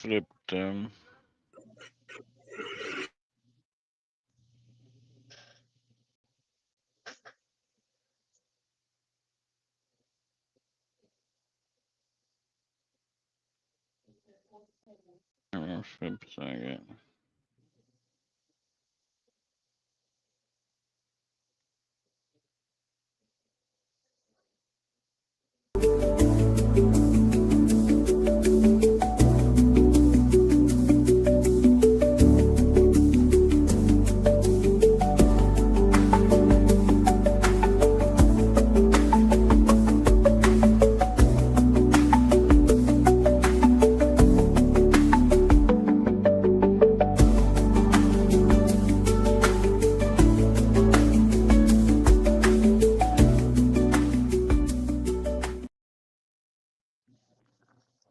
Flip them. Flip second.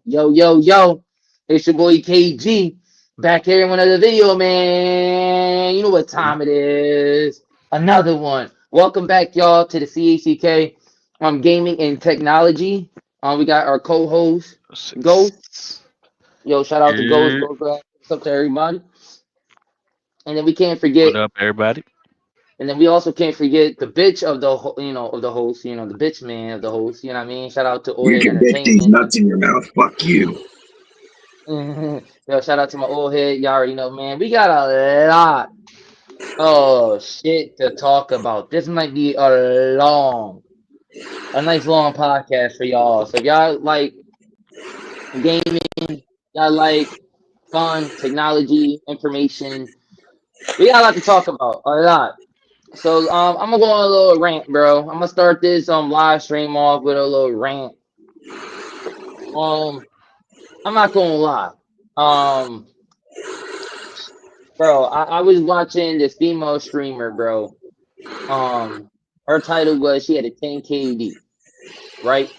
Yo, yo, yo. It's your boy KG. Back here in another video, man. You know what time it is. Another one. Welcome back, y'all, to the CHTK Gaming and Technology. We got our co-host, Ghost. Six. Yo, shout out to Ghost. Yeah. Ghost, what's up to everybody? And then we can't What forget, up, everybody? and then we also can't forget the bitch of the, of the host, the bitch man of the host. You know what I mean? Shout out to Old You Head can bitch these Entertainment. nuts in your mouth. Fuck you. Yo, shout out to my old head. Y'all already know, man. We got a lot of shit to talk about. This might be a nice long podcast for y'all. So if y'all like gaming, y'all like fun, technology, information, we got a lot to talk about. A lot. So I'm gonna go on a little rant, bro. I'm gonna start this live stream off with a little rant. Um, I'm not gonna lie. Um, Bro, I was watching this female streamer, bro. Um, Her title was she had a 10 KD, right?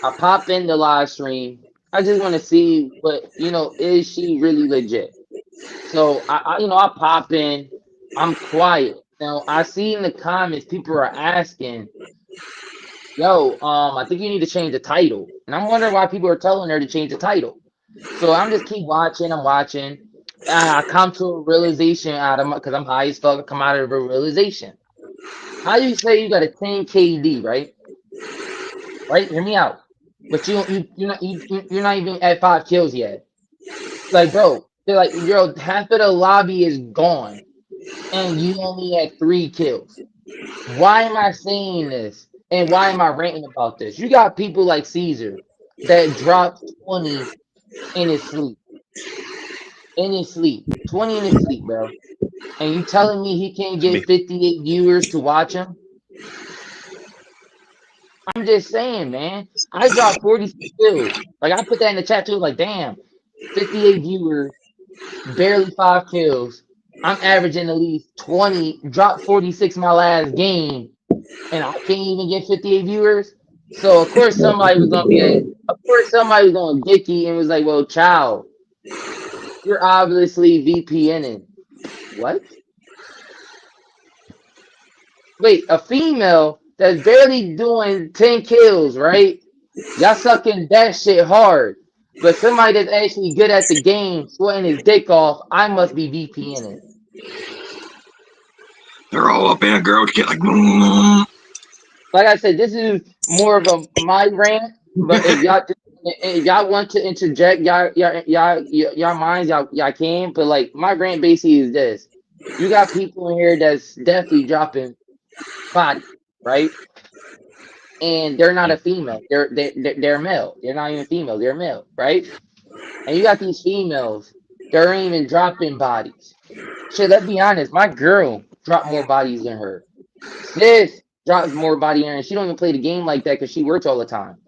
I pop in the live stream. I just want to see what is she really legit? So I pop in. I'm quiet. Now I see in the comments people are asking, "Yo, I think you need to change the title," and I'm wondering why people are telling her to change the title. So I'm just keep watching. I'm watching. I come to a realization out of because I'm high as fuck. I come out of a realization. How you say you got a 10 KD, right? Right? Hear me out. But you're not even at 5 kills yet. Like, bro, they're like, yo, half of the lobby is gone, and you only had 3 kills. Why am I saying this? And why am I ranting about this? You got people like Caesar that dropped 20 in his sleep. In his sleep. 20 in his sleep, bro. And you telling me he can't It's me. get 58 viewers to watch him? I'm just saying, man. I dropped 46 kills. Like I put that in the chat too. Like, damn, 58 viewers, barely 5 kills. I'm averaging at least 20. Dropped 46 my last game, and I can't even get 58 viewers. So of course somebody was gonna of course somebody was gonna dicky and was like, "Well, child, you're obviously VPNing." What? Wait, a female that's barely doing 10 kills, right? Y'all sucking that shit hard. But somebody that's actually good at the game, sweating his dick off, I must be VPNing. They're all up in a girl's shit like. Mm. Like I said, this is more of a my rant. But if y'all want to interject, y'all minds, y'all can. But like my rant basically is this: you got people in here that's definitely dropping body, right? And they're not a female. They're male. They're not even female. They're male, right? And you got these females. They're even dropping bodies. Shit, let's be honest. My girl dropped more bodies than her. Sis drops more body than her. And she don't even play the game like that because she works all the time.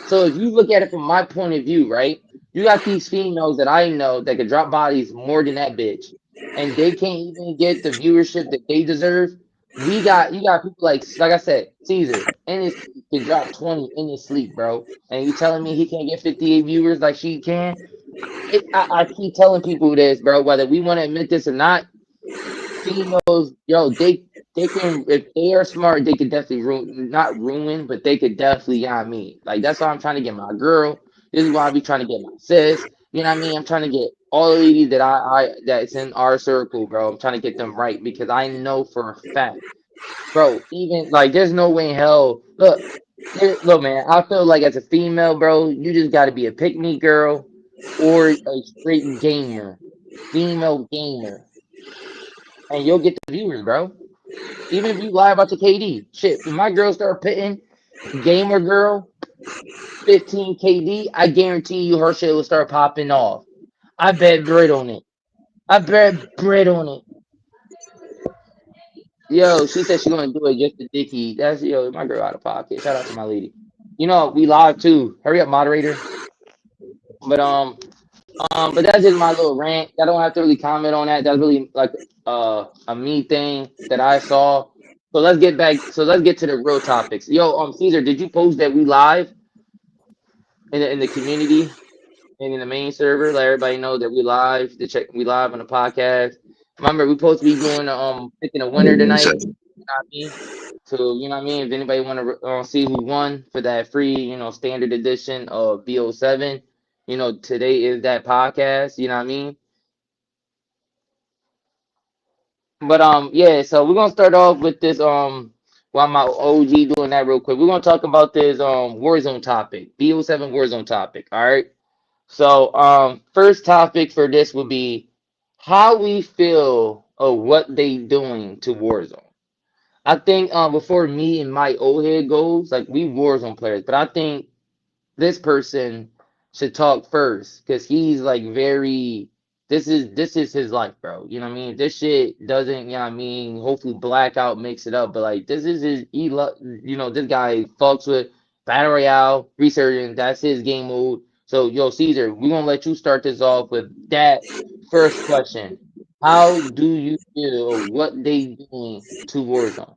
So if you look at it from my point of view, right? You got these females that I know that could drop bodies more than that bitch, and they can't even get the viewership that they deserve. You got people like I said, Caesar in his sleep can drop 20 in his sleep, bro. And you telling me he can't get 58 viewers like she can? I keep telling people this, bro. Whether we want to admit this or not, females, yo, they can if they are smart, they could definitely not ruin, but they could definitely, you know what I mean? Like that's why I'm trying to get my girl. This is why I be trying to get my sis. You know what I mean? I'm trying to get all the ladies that I that's in our circle, bro. I'm trying to get them right because I know for a fact, bro. Even like, there's no way in hell. Look, man. I feel like as a female, bro, you just got to be a pick me girl or a straight gamer, female gamer, and you'll get the viewers, bro. Even if you lie about your KD, shit. When my girls start pitting gamer girl 15 KD, I guarantee you her shit will start popping off. I bet bread on it. I bet bread on it. Yo, she said she gonna do it just to dicky. That's yo, my girl out of pocket. Shout out to my lady. You know, we live too. Hurry up, moderator. But but that's just my little rant. I don't have to really comment on that. That's really like a me thing that I saw. So let's get back. So let's get to the real topics. Yo, Caesar, did you post that we live in the community and in the main server? Let everybody know that we live. To check, we live on the podcast. Remember, we supposed to be doing picking a winner tonight. You know what I mean? So you know what I mean. If anybody want to see who won for that free, standard edition of BO7, today is that podcast. You know what I mean? But yeah. So we're gonna start off with this while my OG doing that real quick. We're gonna talk about this Warzone topic, BO7 Warzone topic. All right. So first topic for this would be how we feel of what they doing to Warzone. I think before me and my old head goes, like, we Warzone players, but I think this person should talk first because he's like very. This is his life, bro. You know what I mean? This shit doesn't. You know what I mean? Hopefully, Blackout makes it up, but like, this is his. This guy fucks with Battle Royale, Resurgence. That's his game mode. So, yo, Caesar, we're gonna let you start this off with that first question. How do you feel what they doing to Warzone?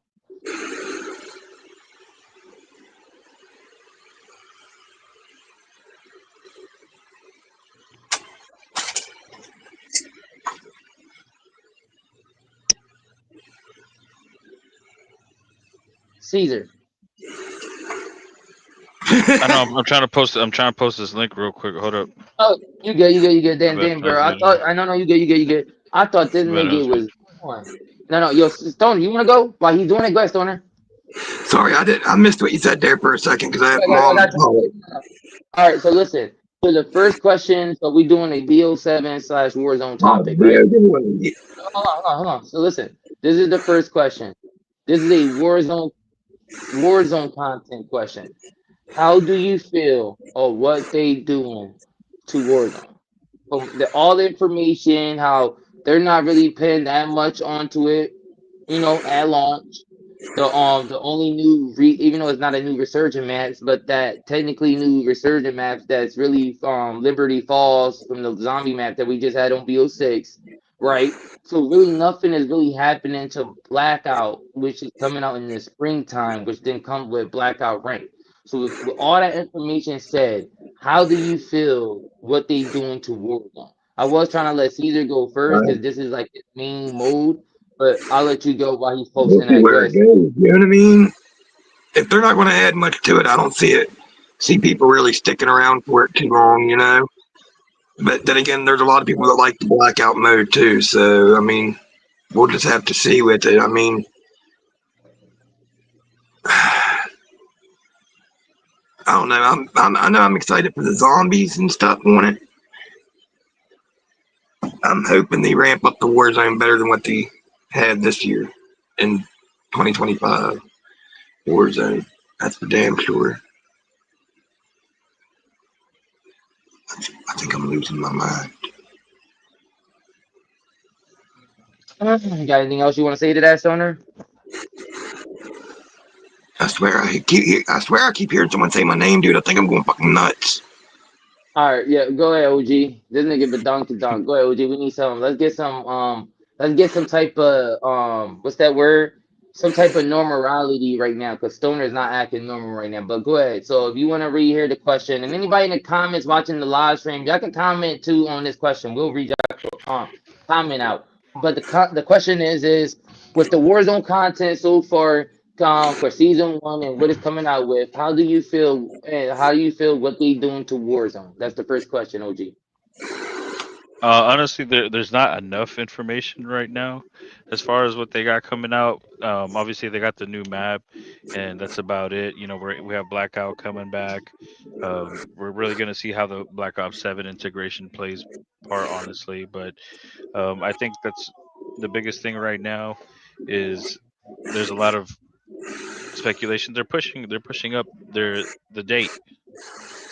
Caesar. I know. I'm trying to post. I'm trying to post this link real quick. Hold up. Oh, you good. I Then, bet bro. I thought, I no, no, you good. I thought this I nigga was was on. No, yo, Stoner, you wanna go while he's doing it? Go ahead, Stoner. Sorry, I missed what you said there for a second because I had I mom. got you. All right, so listen. So the first question, so we doing a BO7 slash Warzone Oh, topic, yeah, right? yeah. Hold on. So listen, this is the first question. This is a Warzone content question. How do you feel of what they doing to Warzone? All the information, how they're not really paying that much onto it, at launch. The only new even though it's not a new resurgent maps, but that technically new resurgent maps that's really Liberty Falls from the zombie map that we just had on BO6, right? So really nothing is really happening to Blackout, which is coming out in the springtime, which then comes with Blackout rank. So with all that information said, how do you feel what they doing to Warzone? I was trying to let Caesar go first Right. because this is like his main mode, but I'll let you go while he's We'll posting see that. Go where it ahead. goes. You know what I mean? If they're not going to add much to it, I don't see people really sticking around for it too long. But then again, there's a lot of people that like the blackout mode too. So I mean, we'll just have to see with it. I mean, I don't know. I know I'm excited for the zombies and stuff on it. I'm hoping they ramp up the Warzone better than what they had this year in 2025 Warzone. That's for damn sure. I think I'm losing my mind. You got anything else you want to say to that, Stoner? I swear I keep hearing someone say my name, dude. I think I'm going fucking nuts. All right, yeah, go ahead, OG. This nigga badonk donk. Go ahead, OG. We need some. Let's get some type of what's that word? Some type of normality right now, because Stoner is not acting normal right now. But go ahead. So if you want to read here the question, and anybody in the comments watching the live stream, y'all can comment too on this question. We'll read your comment out. But the question is with the Warzone content so far, for season 1 and what it's coming out with, how do you feel? And how do you feel what they doing to Warzone? That's the first question, OG. Honestly, there's not enough information right now as far as what they got coming out. Obviously, they got the new map, and that's about it. You know, we have Blackout coming back. We're really going to see how the Black Ops 7 integration plays part, honestly. But I think that's the biggest thing right now is there's a lot of speculation. They're pushing up the date,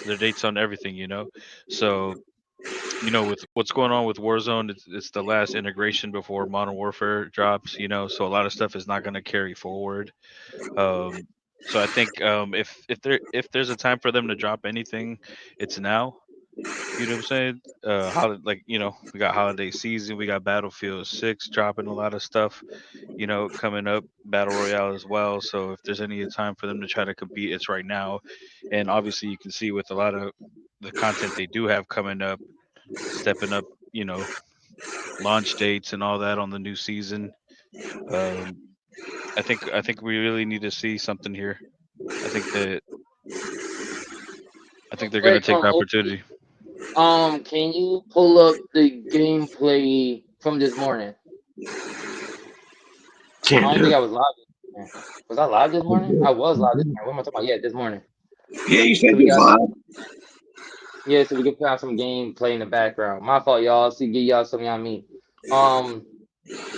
their dates on everything. So with what's going on with Warzone, it's the last integration before Modern Warfare drops. So a lot of stuff is not going to carry forward. Um, so I think if there's a time for them to drop anything, it's now. You know what I'm saying? We got holiday season, we got Battlefield 6 dropping a lot of stuff. Coming up, Battle Royale as well. So if there's any time for them to try to compete, it's right now. And obviously, you can see with a lot of the content they do have coming up, stepping up, launch dates and all that on the new season. Um, I think we really need to see something here. I think that I think they're gonna Quick, take the opportunity. can you pull up the gameplay from this morning? I Can't don't do think it. I was live this morning. Was I live this morning? I was live this morning. What am I talking about? Yeah, this morning. Yeah, you said So we you was got live. so we can put out some gameplay in the background. My fault, y'all. See, give y'all something I mean. Um,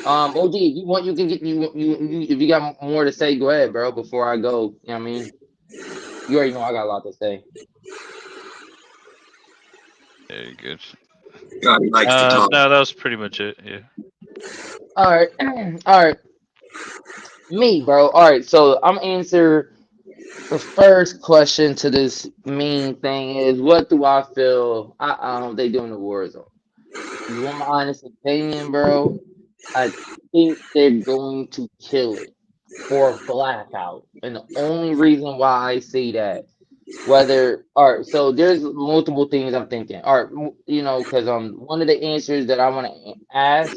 OG, if you want, you can get if you got more to say, go ahead, bro. Before I go, you know what I mean. You already know I got a lot to say. Very good. God, he likes to talk. No, that was pretty much it. Yeah. All right, all right. Me, bro. All right, so I'm answer the first question to this main thing is what do I feel they do in the war zone? You want my honest opinion, bro? I think they're going to kill it for blackout. And the only reason why I say that, all right, so there's multiple things I'm thinking. All right, because one of the answers that I want to ask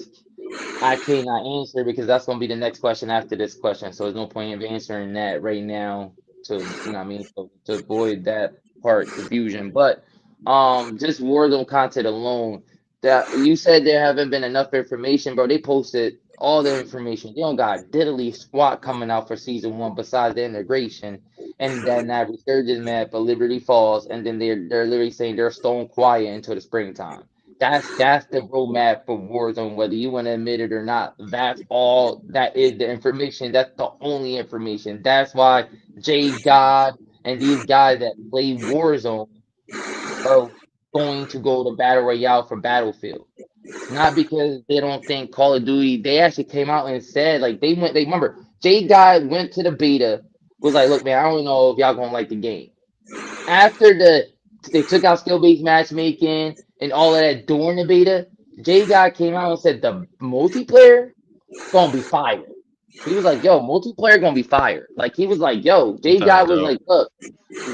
I cannot answer because that's gonna be the next question after this question. So there's no point of answering that right now what I mean, to avoid that part confusion. But just Warzone content alone, that you said there haven't been enough information, bro. They posted all the information. They don't got diddly squat coming out for season one besides the integration. And then that resurgence map of Liberty Falls, and then they're literally saying they're stone quiet until the springtime. That's the roadmap for Warzone, whether you want to admit it or not. That's all that is the information. That's the only information. That's why Jay God and these guys that play Warzone are going to go to Battle Royale for Battlefield. Not because they don't think Call of Duty. They actually came out and said like they remember Jay God went to the beta, was like, look man, I don't know if y'all gonna like the game. After they took out skill based matchmaking and all of that during the beta, Jay Guy came out and said the multiplayer gonna be fire. He was like, yo, multiplayer gonna be fire. Like he was like, yo, Jay Without a Guy was doubt. like, look,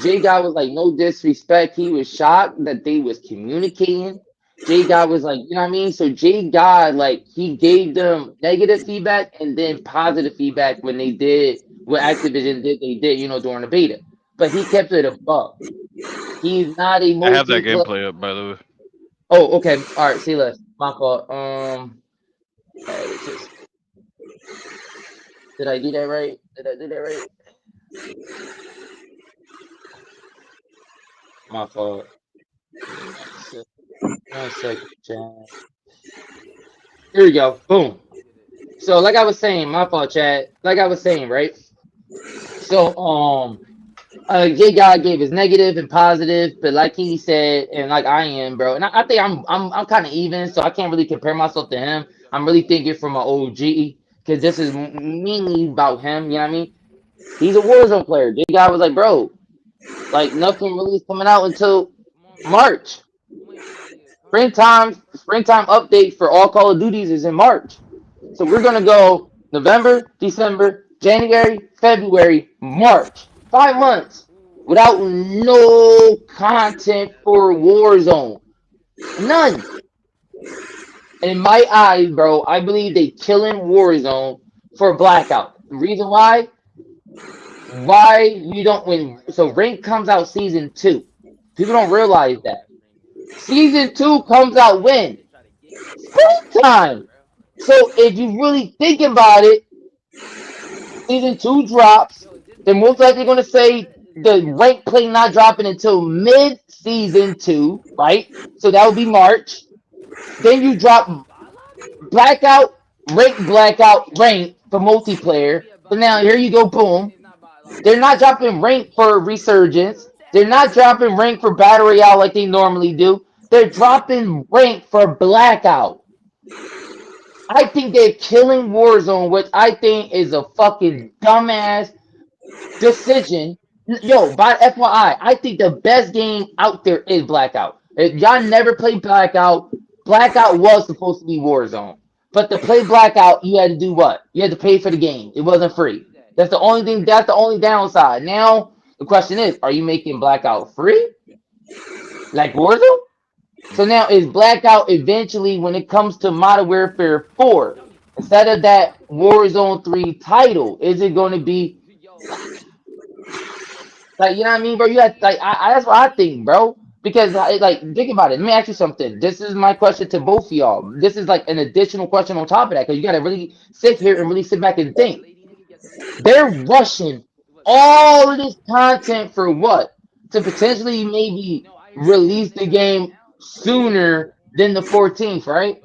Jay Guy was like, no disrespect. He was shocked that they was communicating. Jay Guy was like, you know what I mean? So Jay Guy, like, he gave them negative feedback and then positive feedback when they did what Activision did, during the beta. But he kept it above. He's not a I have that multiplayer. gameplay up, by the way. Oh, okay. All right. See less. My fault. Just did I do that right? Did I do that right? My fault. Give me 1 second. 1 second, Chad. Here we go. Boom. So, like I was saying, my fault, Chad. Like I was saying, right? So, Jay God gave his negative and positive, but like he said, and like I am, bro, and I think I'm kind of even, so I can't really compare myself to him. I'm really thinking from an OG because this is mainly about him. You know what I mean? He's a Warzone player. Jay God was like, bro, like nothing really is coming out until March. Springtime update for all Call of Duties is in March. So we're gonna go November, December, January, February, March. 5 months without no content for Warzone. None. In my eyes, bro, I believe they killing Warzone for Blackout. The reason why you don't win. So Rank comes out season 2. People don't realize that. Season 2 comes out when? Springtime. So if you really think about it, season two drops, they're most likely going to say the rank play not dropping until mid season two, right? So that would be March. Then you drop blackout, rank for multiplayer. So now here you go, boom. They're not dropping rank for resurgence. They're not dropping rank for battle royale like they normally do. They're dropping rank for blackout. I think they're killing Warzone, which I think is a fucking dumbass decision. Yo, by FYI, I think the best game out there is Blackout. If y'all never played Blackout, Blackout was supposed to be Warzone. But to play Blackout, you had to do what? You had to pay for the game. It wasn't free. That's the only thing. That's the only downside. Now the question is, are you making Blackout free like Warzone? So now is Blackout eventually, when it comes to Modern Warfare 4, instead of that Warzone 3 title, is it going to be like, you know what I mean, bro? You had like that's what I think, bro. Because like think about it. Let me ask you something. This is my question to both of y'all. This is like an additional question on top of that because you gotta really sit here and really sit back and think. They're rushing all of this content for what? To potentially maybe release the game sooner than the 14th, right?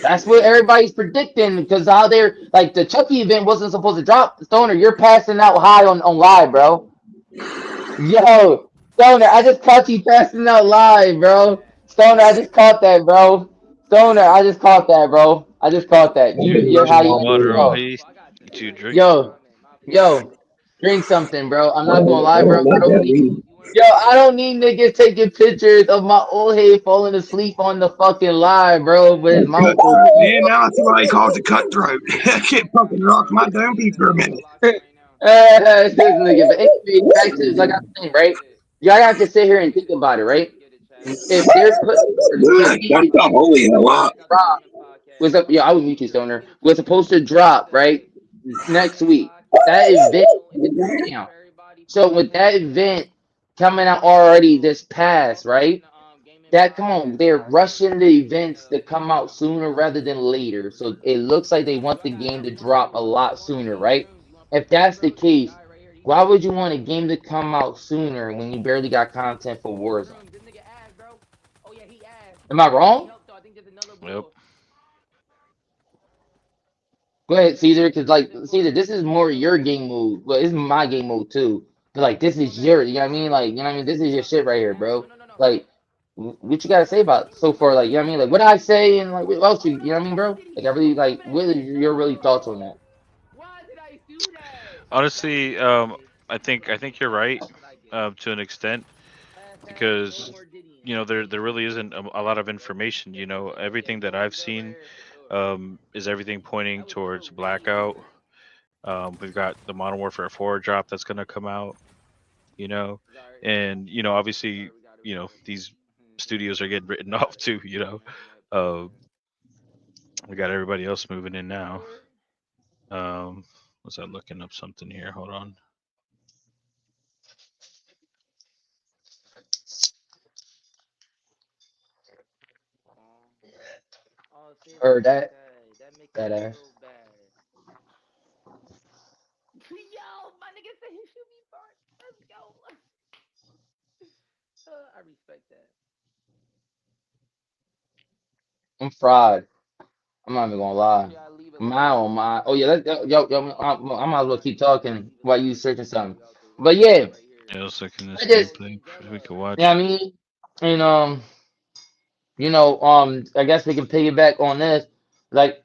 That's what everybody's predicting because how they're like the Chucky event wasn't supposed to drop. Stoner, you're passing out high on live, bro. Yo, Stoner, I just caught you passing out live, bro. Stoner, I just caught that, bro. Stoner, I just caught that, bro. I just caught that. I've been You're rushing how Drink you, all day water, oh long. yo, haste. Did you drink? yo, yo. Drink something, bro. I'm not gonna lie, I bro. don't like that weed. I don't need niggas taking pictures of my old head falling asleep on the fucking live, bro, with his That's mouth cutthroat, open. man. Now I see why he calls it cutthroat. I can't fucking rock my dome piece for a minute. This nigga. But anyway, back to like I'm saying, right? Y'all have to sit here and think about it, right? If they're put, if Shut the the holy hell up. drop was up, yeah, I would meet you, Stoner. Was supposed to drop right next week. That event is now. So with that event coming out already this past, right? That come on, they're rushing the events to come out sooner rather than later. So it looks like they want the game to drop a lot sooner, right? If that's the case, why would you want a game to come out sooner when you barely got content for Warzone? Am I wrong? Yep. Go ahead, Caesar, because like Caesar, this is more your game mode. Well, it's my game mode too. But like this is your, you know what I mean? Like, you know what I mean? This is your shit right here, bro. Like, what you gotta say about it so far? Like, you know what I mean? Like, what did I say and like what else you know what I mean, bro? Like, I really like, what are your really thoughts on that? Honestly, I think you're right, to an extent, because there really isn't a lot of information. Everything that I've seen is everything pointing towards Blackout. We've got the Modern Warfare 4 drop that's going to come out. you know, and obviously, these studios are getting written off too. Uh, we got everybody else moving in now. Um, was I looking up something here? Hold on. Or that ass. I'm fried. I'm not even gonna lie. My oh my. Oh yeah, I might as well keep talking while you searching something. But yeah, Yeah, I was looking this I just, gameplay we could yeah, I watch. mean, and I guess we can piggyback on this. Like,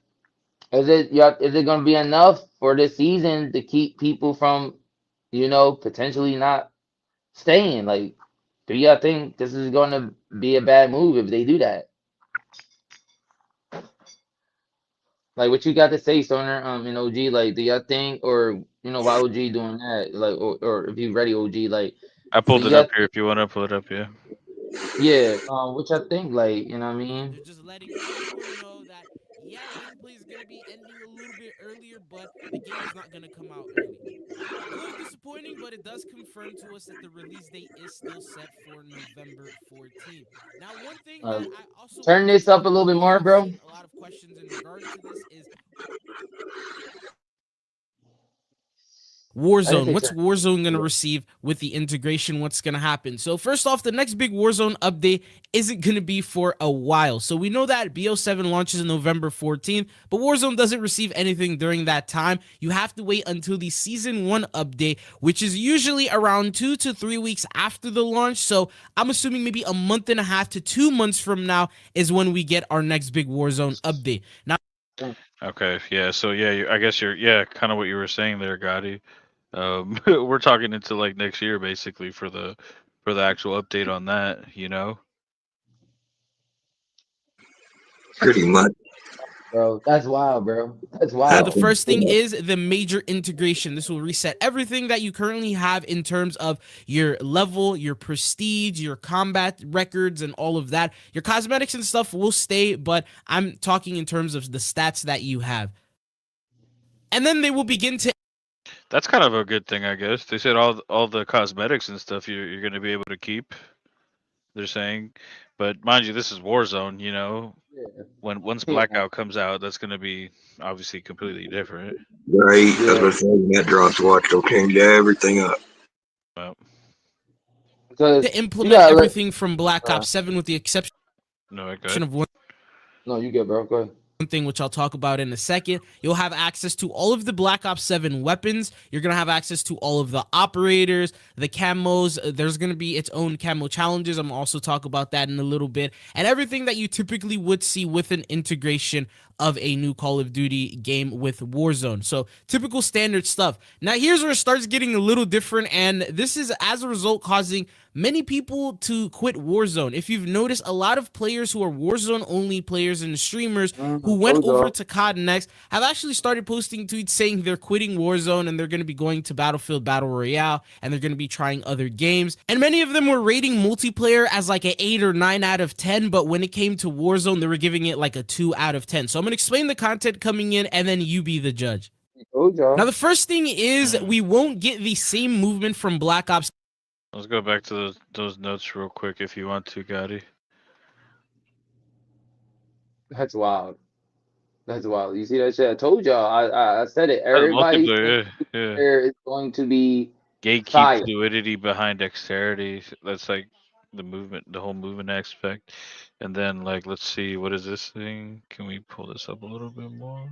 is it gonna be enough for this season to keep people from, potentially not staying? Like, do y'all think this is gonna be a bad move if they do that? Like, what you got to say, Stoner? In OG, like, do y'all think, or why OG doing that? Like, or if you ready, OG, like, I do pulled it y'all, up here if you want to pull it up. Yeah. yeah, what y'all think? Like, you know what I mean? They're just letting everyone know that yeah, gameplay is gonna be ending a little bit earlier, but the game is not gonna come out early. A little disappointing, but it does confirm to us that the release date is still set for November 14th. Now, one thing Uh, that I also Turn want to this up talk a little about, bit because more, I've bro. seen a lot in regards to this is Warzone. What's Warzone going to receive with the integration? What's going to happen? So first off, the next big Warzone update isn't going to be for a while. So we know that BO7 launches on November 14th, but Warzone doesn't receive anything during that time. You have to wait until the Season 1 update, which is usually around 2 to 3 weeks after the launch. So I'm assuming maybe a month and a half to 2 months from now is when we get our next big Warzone update. Now, Okay, yeah. So yeah, I guess you're kind of what you were saying there, Gotti. We're talking into like next year basically for the actual update on that. Pretty much. bro. That's wild, bro. That's now, wild. the first thing is the major integration. This will reset everything that you currently have in terms of your level, your prestige, your combat records, and all of that. Your cosmetics and stuff will stay, but I'm talking in terms of the stats that you have. And then they will begin to. That's kind of a good thing, I guess. They said all the cosmetics and stuff you're going to be able to keep. They're saying, but mind you, this is Warzone. Yeah. Once Blackout comes out, that's going to be obviously completely different. Right. Yeah. That's what I'm saying. That drops watch. They'll change everything up. Well, Because to implement everything from Black Ops 7 with the exception no, go ahead. of one. No, you good, bro. Go ahead. Thing which I'll talk about in a second. You'll have access to all of the Black Ops 7 weapons. You're going to have access to all of the operators, the camos. There's going to be its own camo challenges. I'm also talk about that in a little bit. And everything that you typically would see with an integration of a new Call of Duty game with Warzone. So typical standard stuff. Now here's where it starts getting a little different, and this is as a result causing many people to quit Warzone. If you've noticed, a lot of players who are Warzone only players and streamers who went over to COD Next have actually started posting tweets saying they're quitting Warzone and they're going to be going to Battlefield Battle Royale and they're going to be trying other games. And many of them were rating multiplayer as like an 8 or 9 out of 10, but when it came to Warzone, they were giving it like a 2 out of 10. So I'm going to explain the content coming in and then you be the judge. Now, the first thing is we won't get the same movement from Black Ops. Let's go back to those notes real quick if you want to, Gotti. That's wild. That's wild. You see that shit? I told y'all. I said it. Everybody there is going to be gatekeep fluidity behind dexterity. That's like the movement, the whole movement aspect. And then like, let's see, what is this thing? Can we pull this up a little bit more?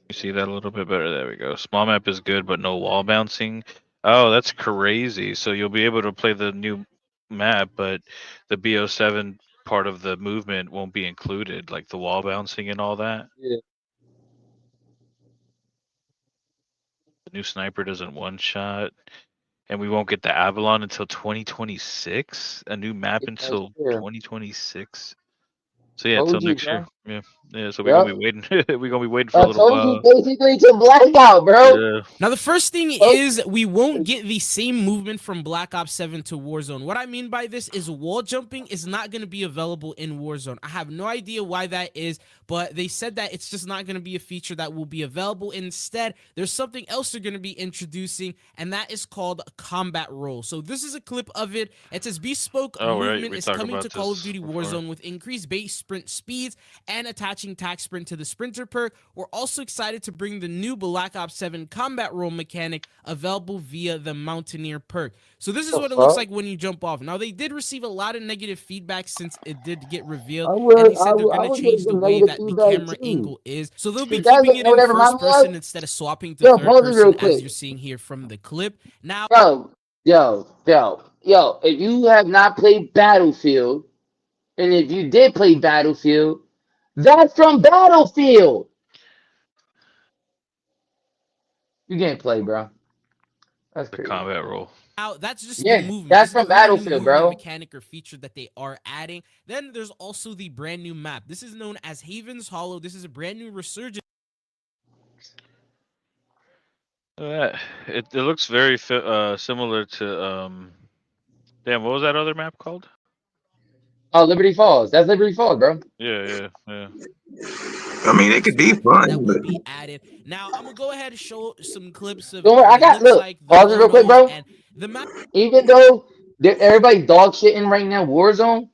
You see that a little bit better? There we go. Small map is good, but no wall bouncing. Oh, that's crazy. So you'll be able to play the new map, but the BO7 part of the movement won't be included, like the wall bouncing and all that. Yeah. The new sniper doesn't one shot, and we won't get the Avalon until 2026. A new map until 2026. So yeah, until next year. Yeah. So we're gonna be waiting. We're gonna be waiting for a little while. Basically to Blackout, bro. Yeah. Now the first thing is we won't get the same movement from Black Ops 7 to Warzone. What I mean by this is wall jumping is not going to be available in Warzone. I have no idea why that is, but they said that it's just not going to be a feature that will be available. Instead, there's something else they're going to be introducing, and that is called combat roll. So this is a clip of it. It says bespoke movement is coming to Call of Duty Warzone with increased base sprint speeds and attaching tac sprint to the sprinter perk. We're also excited to bring the new Black Ops 7 combat roll mechanic available via the Mountaineer perk. So this is what it looks like when you jump off. Now they did receive a lot of negative feedback since it did get revealed, and they said they're going to change the way that the camera angle is. So they'll be keeping it in first person instead of swapping to third person, as you're seeing here from the clip. Now, yo, if you have not played Battlefield, and if you did play Battlefield, that's from Battlefield. You can't play, bro. That's the crazy. combat roll. Now, that's just the movement. That's from Battlefield, bro. Mechanic or feature that they are adding. Then there's also the brand new map. This is known as Haven's Hollow. This is a brand new resurgence. It looks very similar to damn, what was that other map called? Oh, Liberty Falls. That's Liberty Falls, bro. Yeah. I mean, it could be fun, that but will be added. Now I'm gonna go ahead and show some clips of. Don't worry, I got pause it real quick, bro. And the map. Even though everybody dog shitting right now, Warzone.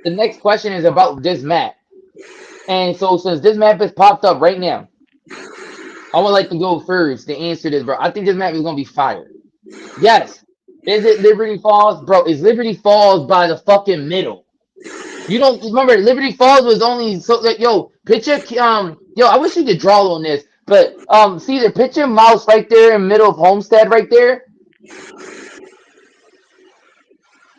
The next question is about this map. And so since this map has popped up right now, I would like to go first to answer this, bro. I think this map is gonna be fire. Yes. Is it Liberty Falls, bro? Is Liberty Falls by the fucking middle? You don't remember Liberty Falls was only so like yo picture yo. I wish you could draw on this, but see the picture mouse right there in the middle of Homestead right there.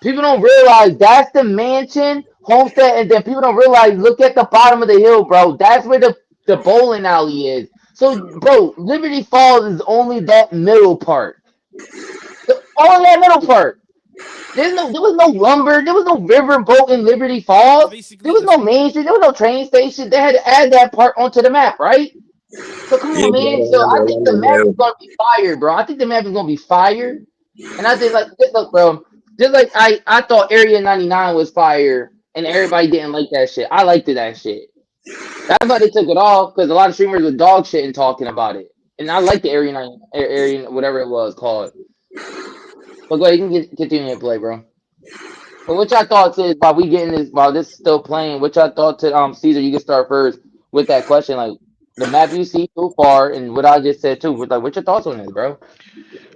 People don't realize that's the mansion, Homestead, and then people don't realize. Look at the bottom of the hill, bro. That's where the bowling alley is. So, bro, Liberty Falls is only that middle part. All that middle part. There was no lumber. There was no river boat in Liberty It's Falls. There basically was the no main street. There was no train station. They had to add that part onto the map, right? So come Yeah, on, but I man. don't So I remember think the London map is Hill. gonna be fire, bro. I think the map is gonna be fire. And I think like look, bro. Just like I thought Area 99 was fire, and everybody didn't like that shit. I liked that shit. That's why they took it off because a lot of streamers were dog shit and talking about it. And I like the Area 9, Area whatever it was called. But go ahead, you can continue to play, bro. But what y'all thoughts is while we getting this while this is still playing, what y'all thought to Caesar, you can start first with that question, like the map you see so far and what I just said too. With like what's your thoughts on this, bro?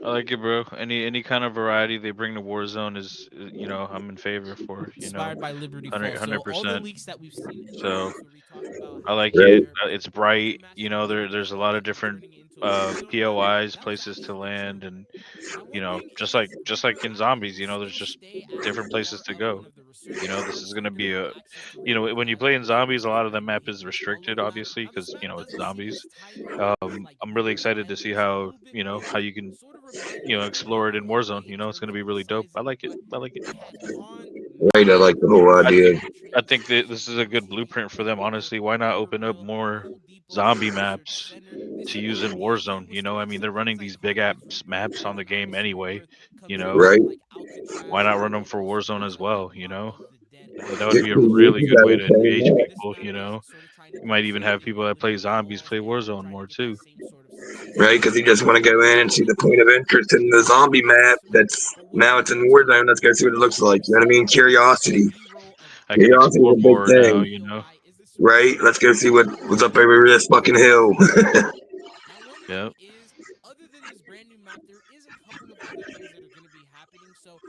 I like it, bro. Any kind of variety they bring to Warzone is, I'm in favor for. inspired by Liberty Falls. So Hundred all the percent. leaks that we've seen in the So past, where we talked about I how like Right. it. they're It's making the bright. match There's a lot of different turning it into a war zone environment. POIs, That was places to absolutely true. land, and And I'm wondering is just whether like or in not they zombies. will There's still just stay as different places part to of one go. of the resurgence This is zones, gonna even though be you have a access to Liberty when you Falls play in and Liberty zombies, a lot of City the map is all restricted, over that. obviously, Now this because map it's doesn't seem zombies. as tight or as like I'm really big, excited right? to see It's a how little bit how more you can sort of reminding me of explore it in Warzone. LA in It's terms gonna of be the really dope. I sizing, like it. but I like it. it has gone Right, I like massive the whole with I idea. think the I train think that this station, is a the good city blueprint for them. core, Honestly, why not open up Riverville, the more Coal Depot, zombie Research maps Center. They to said that use the in movement Warzone? was to I mean, they're explore running things these like big Hollywood, apps New maps on the York, game obviously anyway. Newark, You Covina, know, Right. like why Alcatraz, not run them and for also Warzone things as like the well? Block of the Dead That would Get be a underground some really movies good out way of to saying engage that. this people. map is sort of trying to You do the might even same have thing people with that play Liberty zombies Falls play and Warzone trying to more get that too. same sort of success. Right, because you just want to go in and see the point of interest in the zombie map. That's But what are now your it's in thoughts on Warzone. Let's go see what it this looks sort like. of You know what I mean? setup as a Curiosity. B-roll of I can Curiosity is explore a big more the now. thing. POI? Is this sort of Right? setup Let's go see what something was that up over this will fucking hill. benefit the game? Now, one Yeah. thing is, other than this brand new map, there is a couple of other things that are going to be happening. So,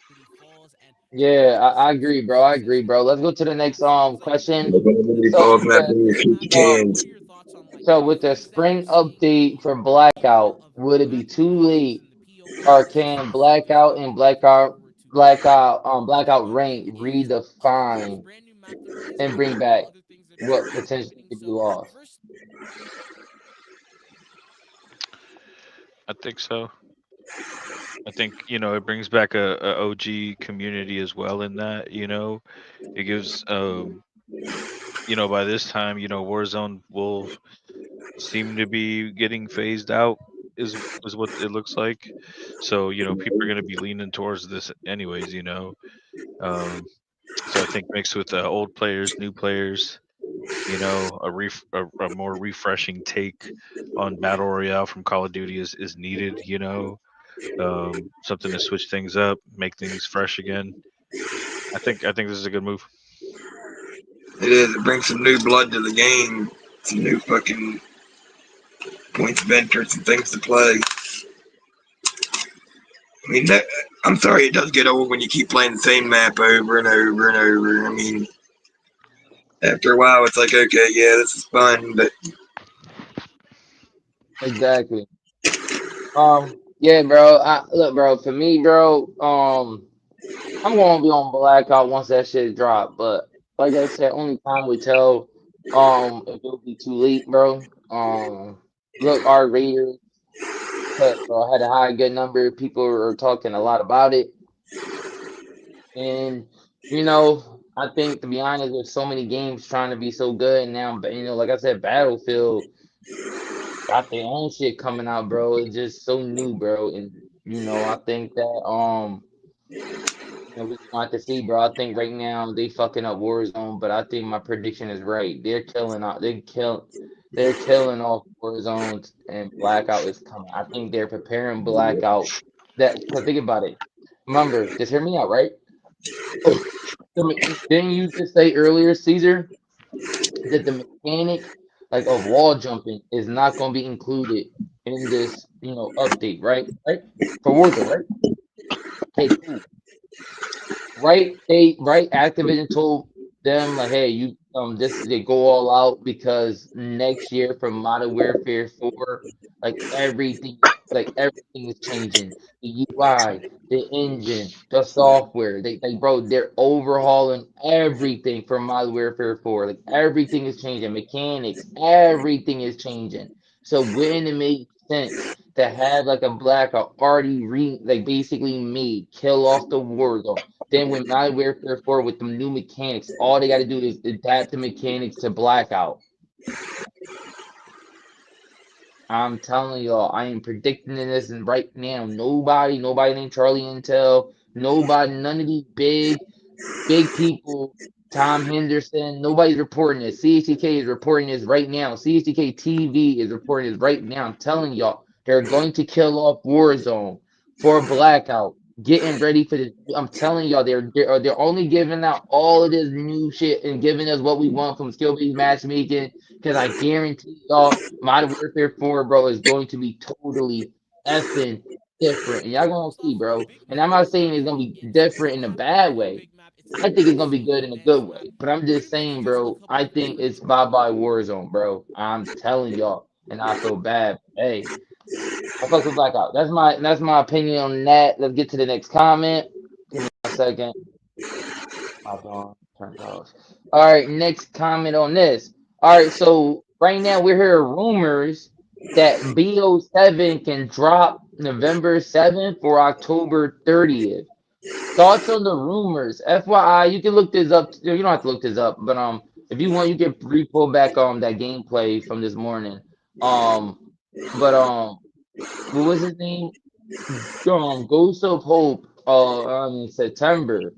Liberty Falls and talking Yeah, about I some agree, sort of bro. I agree, success bro. within Let's the go to the next past. Seems like a game question. Look of at the So falls with map the with your this shaky map. So, um what cans. are your thoughts on like so the with the things that we're spring seeing update on for the B-roll Blackout, of would it map be too evolutions late and the POI or is can something Blackout that and we're looking forward to? Blackout One thing rank is, other than this redefine brand new map, there is a and bring couple of back other things that are going to what be potentially happening. could be So, lost? first, I think so. I think it brings back a OG community as well. In that it gives by this time Warzone will seem to be getting phased out is what it looks like. So people are going to be leaning towards this anyways. Um, so I think mixed with old players, new players, a more refreshing take on battle royale from Call of Duty is needed. Something to switch things up, make things fresh again. I think this is a good move. It is. It brings some new blood to the game. Some new fucking points of interest and things to play. I mean, I'm sorry, it does get old when you keep playing the same map over and over and over. I mean, after a while, it's like, okay, yeah, this is fun, but Exactly. Yeah, bro. Look, bro. For me, bro. I'm gonna be on Blackout once that shit drop. But like I said, only time will tell. If it'll be too late, bro. Look, our Raiders cut, bro. Had a high good number. People are talking a lot about it, and I think to be honest, there's so many games trying to be so good and now. But like I said, Battlefield got their own shit coming out, bro. It's just so new, bro, and I think that we just want to see, bro. I think right now they fucking up Warzone, but I think my prediction is right. They're killing out. They're killing off Warzone, and Blackout is coming. I think they're preparing Blackout. That because think about it. Remember, just hear me out, right? Oh, didn't you just say earlier, Caesar, that the mechanic like of wall jumping is not going to be included in this, update, right? Right? For Warzone, right? Okay, cool. Right, Activision told them like, hey, you this they go all out because next year for Modern Warfare 4, like everything is changing. The UI, the engine, the software. They're overhauling everything for Modern Warfare 4. Like everything is changing. Mechanics, everything is changing. So wouldn't it make sense to have like a black already like basically made kill off the war zone? Then when Modern Warfare 4 with the new mechanics, all they got to do is adapt the mechanics to Blackout. I'm telling y'all, I am predicting this, and right now, nobody named Charlie Intel, nobody, none of these big people, Tom Henderson, nobody's reporting this. CHTK is reporting this right now. CHTK TV is reporting this right now. I'm telling y'all, they're going to kill off Warzone for Blackout. Getting ready for this. I'm telling y'all, they're only giving out all of this new shit and giving us what we want from skill-based matchmaking. Because I guarantee y'all, Modern Warfare 4, bro, is going to be totally effing different. And y'all gonna see, Off of a bro. big And map I'm not is saying not it's gonna gonna be be different in a invincible off bad of a way. big map. It's I gonna think be it's a gonna be super good in a dense good map. way. But I'm just Pretty much saying, just a bro, couple I of think lanes. it's bye bye Warzone, bro. I'm telling y'all. And I feel bad. Hey, I fuck with Blackout. That's my opinion on that. Let's get to the next comment. Give me a second. My phone turned off. All right, next comment on this. All right, so right now we're hearing rumors that BO7 can drop November 7th or October 30th. Thoughts on the rumors? FYI, you can look this up. You don't have to look this up, but if you want, you can re-pull back that gameplay from this morning. Um, but what was his name? Ghost of Hope. In September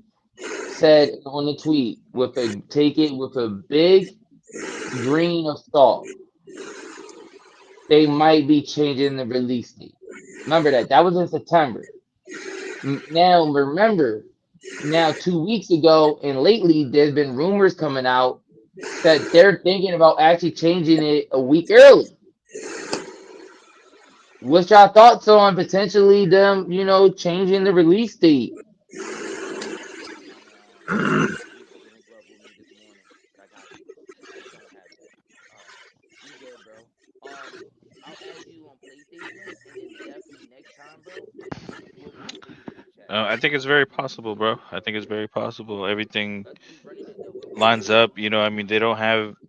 said on the tweet with a take it with a big grain of salt. They might be changing the release date. Remember that. That was in September. Now remember, now 2 weeks ago and lately, there's been rumors coming out that they're thinking about actually changing it a week early. What's your thoughts on potentially them, changing the release date? I'm gonna you put the link up with me this morning, but I got you. I don't have that. All right, you good, bro? I'll add you on PlayStation, and then definitely next time, bro, we'll do a PlayStation chat. I think it's very possible, bro. I think it's very possible. Everything Let's keep running it though. lines up. I mean,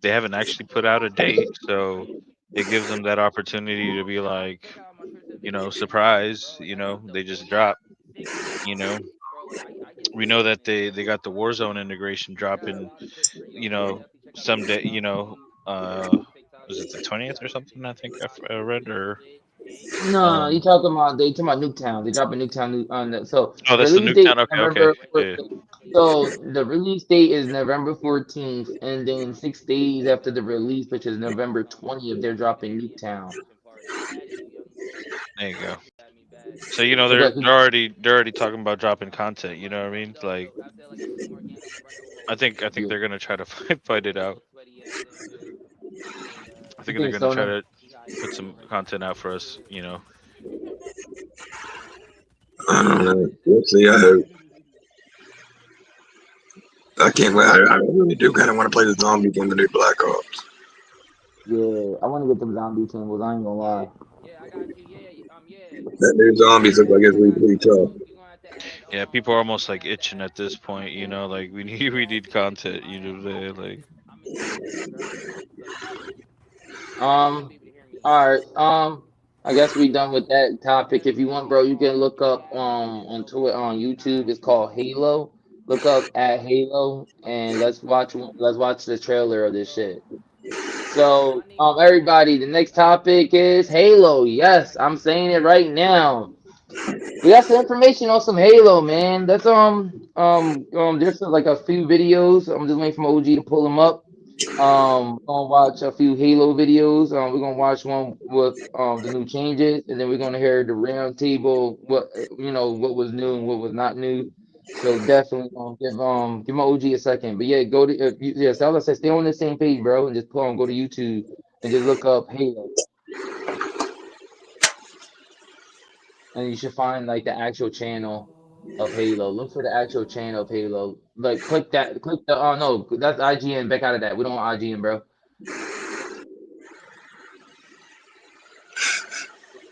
they haven't actually put out a date, so it gives them that opportunity to be like, Check out my shirts and videos on YouTube, surprise. bro. Like I get the They just voice, drop. sick voice You know, acting, bro. Like I get we sick know that listening to they y'all. got the Warzone integration I got a dropping. lot of clips for You y'all, so know, definitely check out the someday. profile on YouTube. Was it the 20th or something? I think I read or No, you um. talking about Nuketown. They dropping Nuketown on so Oh, the that's the release date Nuketown. is Okay, okay, November yeah. 14th. So the release date is November 14th, and then 6 days after the release, which is November 20th, they're dropping Nuketown. I added you, young boy. There you go. You add me back. So they're Okay, they're already talking about dropping content. You know what I mean? Dope, Like dope. I said like a few more games. I'm gonna run it with my I boys. think yeah. they're gonna try to fight it out. Sweaty ass in here. And I You think they're think gonna so? try No? to he got his put some content out for us. I don't know. Listen. We'll see. I hope. I can't wait. I really do kind of want to play the zombie game, the new Black Ops. Yeah, I want to get them zombie symbols. I ain't gonna Yeah, lie. yeah, I got you. Yeah, yeah. That new You gonna have zombies to look like add me. it's I really got pretty you. tough. You gonna have to add. Yeah, people are You almost gonna like have to itching add at this me. point. Like we You need gonna we add need me. content. I am. I'm interested, bro. So you should Um, be able to hear me. all right. I guess we done with that topic. If you want, bro, you can look up on Twitter on YouTube. It's called Halo. Look up at Halo and let's watch the trailer of this shit. So, My name is everybody, the next topic is Halo. Yes, I'm saying it right now. We got some information on some Halo, man. That's there's like a few videos. I'm just waiting for my OG to pull them up. We're gonna watch a few Halo videos. We're gonna watch one with the new changes, and then we're gonna hear the round table. What was new and what was not new. So definitely give my OG a second. But yeah, go to yeah. So I said stay on the same page, bro, and just pull on go to YouTube and just look up Halo, and you should find like the actual channel of Halo. Look for the actual channel of Halo. Like click that, click the oh no, that's IGN. Back out of that. We don't want IGN, bro.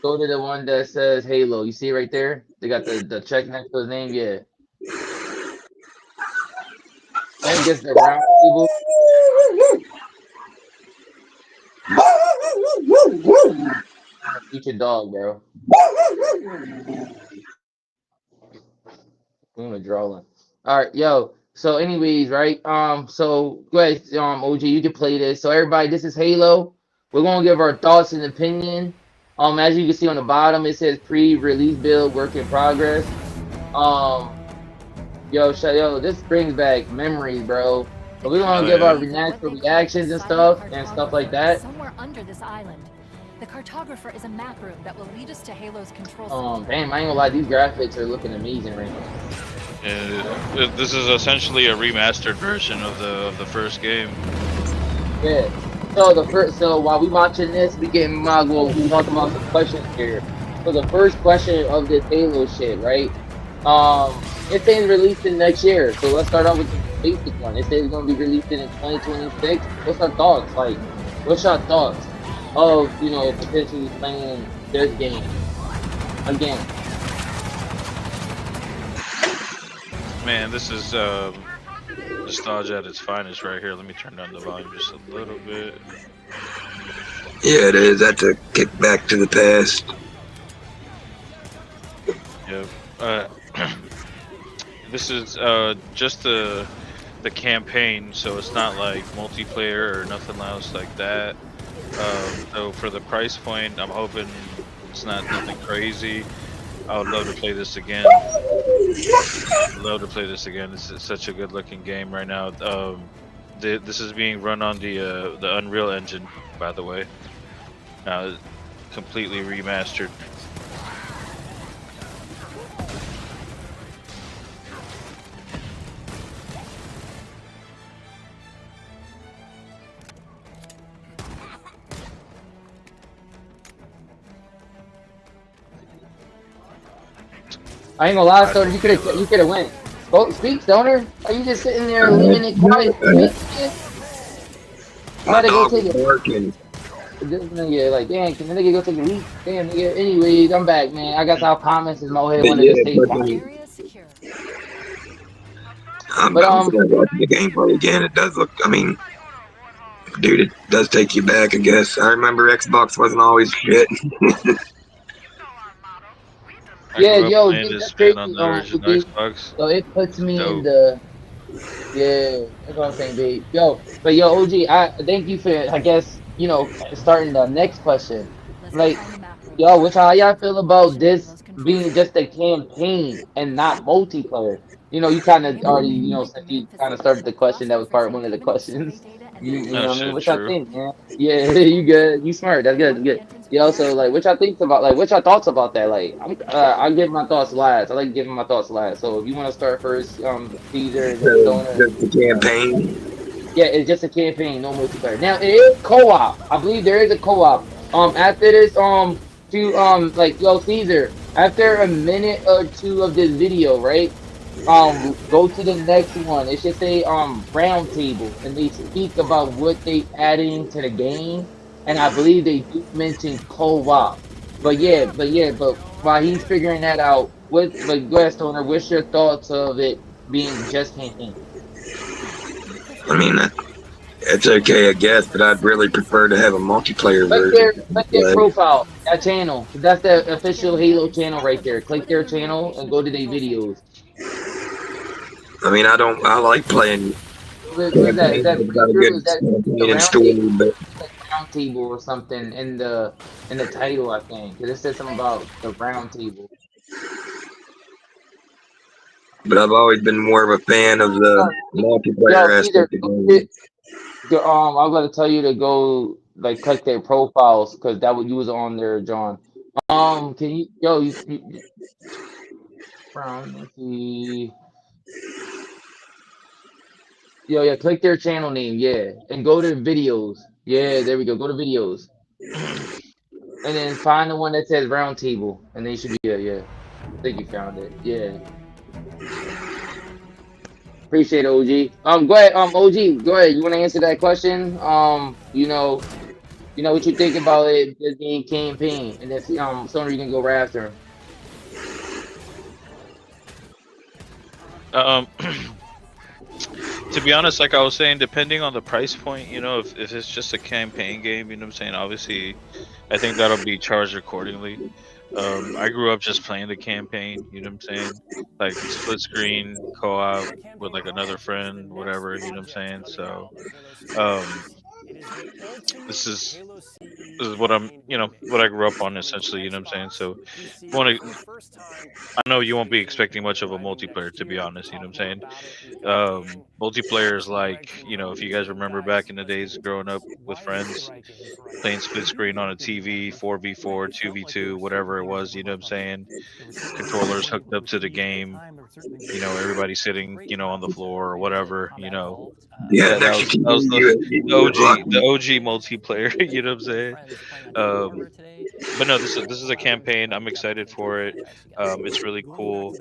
Go to the one that says Halo. You see right there? They got the check next to his name. Yeah. Then gets the round table. I'm a future dog, bro. I'm gonna draw one. All right, yo. So, anyways, right? So go ahead, OG, you can play this. So, everybody, this is Halo. We're gonna give our thoughts and opinion. As you can see on the bottom, it says pre-release build, work in progress. Um, yo, this brings back memories, bro. The But we're gonna Oh give yeah. our cartographer, what natural they call the reactions silent and stuff like cartographer, is that. somewhere under this island. The cartographer is a map room that will lead us to Halo's control center. Damn, I ain't gonna lie, these graphics are looking amazing right now. This is essentially a remastered version of the first game. Yeah. So so while we watching this, we getting might as well talk about some questions here. So the first question of this Halo shit, right? It's saying releasing next year. So let's start off with the basic one. It says it's gonna be releasing in 2026. What's our thoughts? Like, what's your thoughts of potentially playing this game again? Man, this is nostalgia at its finest right here. Let me turn down the volume just a little bit. Yeah, it is. That's a kick back to the past. Yep. This is just the campaign, so it's not like multiplayer or nothing else like that. So for the price point, I'm hoping it's not nothing crazy. I would love to play this again. Love to play this again. This is such a good looking game right now. This is being run on the Unreal Engine, by the way. Completely remastered. I ain't gonna lie, I, Stoner. You could have went. Go speak, Stoner. Are you just sitting there Uh, leaving it quiet? Speak. You my gotta go dog take was it. barking. This nigga, like, damn, can the nigga go take a leak? Damn, nigga. Anyways, I'm back, man. I guess our comments is Mohead But wanted yeah, to stay quiet. fucking, Area secure. But I'm gonna watch the gameplay again. It does look. I mean, dude, it does take you back. I guess I remember Xbox wasn't always shit. I yeah, grew up yo, playing dude, this that's man on crazy. the original OG. Xbox. So it puts me in Dope. the yeah. That's what I'm saying, babe. Yo, but yo, OG, I thank you for I guess starting the next question. Let's go Like, find the map room. yo, which how y'all feel about Location this Halo's control being center. just a campaign and not multiplayer? You kind of Halo already, equipment like the since main you kind of started facilities the like question, that was part cross-referencing one of the covenant survey questions. data and You Oh know what I information. mean? shit, What y'all true. think, man? Yeah, you good. You smart. That's good. That's Mark the good. entrance with Yeah, the also, like, flashlight. what y'all think about, like, what y'all thoughts about that? Like, I give my thoughts last. I like giving my thoughts last. So if you want to start first, Caesar, and then So Stoner, and just the campaign. yeah, it's just a campaign, no multiplayer. Now it is co-op. I believe there is a co-op. After this, to like yo Caesar, after a minute or two of this video, right? Go to the next one. It should say round table, and they speak about what they adding to the game, and I believe they do mention co-op. But while he's figuring that out, but go ahead, Stoner, what's your thoughts of it being just campaign? I mean, it's okay, I guess, but I'd really prefer to have a multiplayer version. Click their Like, profile, that channel. That's the Let's get official moving. Halo channel right there. Click Put in their the new channel and location of go the to their control center. videos. I mean, I like playing What is that? Is campaigns. that It's got a playthrough? good Is that the campaign and round story, table? but Like round table or something in the title, I think. Because it said something about the round table. I've always been more of a fan of the Yo, multiplayer Caesar, aspect of games. I'm gonna tell you to go like click their profiles because that what you was on there, John. Can you, yo, let's see. Yo, yeah, click their channel name, yeah, and go to videos. Yeah, there we go. Go to videos, and then find the one that says round table, and then you should be yeah. I think you found it. Yeah, appreciate it, OG. Go ahead, OG, go ahead. You want to answer that question? You know what you think about it just being campaign, and if Sony you can go right after him. Um, to be honest, like I was saying, depending on the price point, if it's just a campaign game, what I'm saying, obviously, I think that'll be charged accordingly. I grew up just playing the campaign, what I'm saying, like split screen co-op with like another friend, whatever, what I'm saying. So, um, this is this is what what I grew up on essentially, what I'm saying. So, want to, I know you won't be expecting much of a multiplayer, to be honest, what I'm saying. Multiplayer is like, if you guys remember back in the days growing up with friends playing split screen on a TV, 4v4, 2v2, whatever it was, what I'm saying. Controllers hooked up to the game, everybody sitting, on the floor or whatever, Yeah, that an that extra was TV, that was the you get OG lucky. the OG multiplayer, you know what I'm saying? Um but no, this is a campaign. I'm excited for it. It's really cool.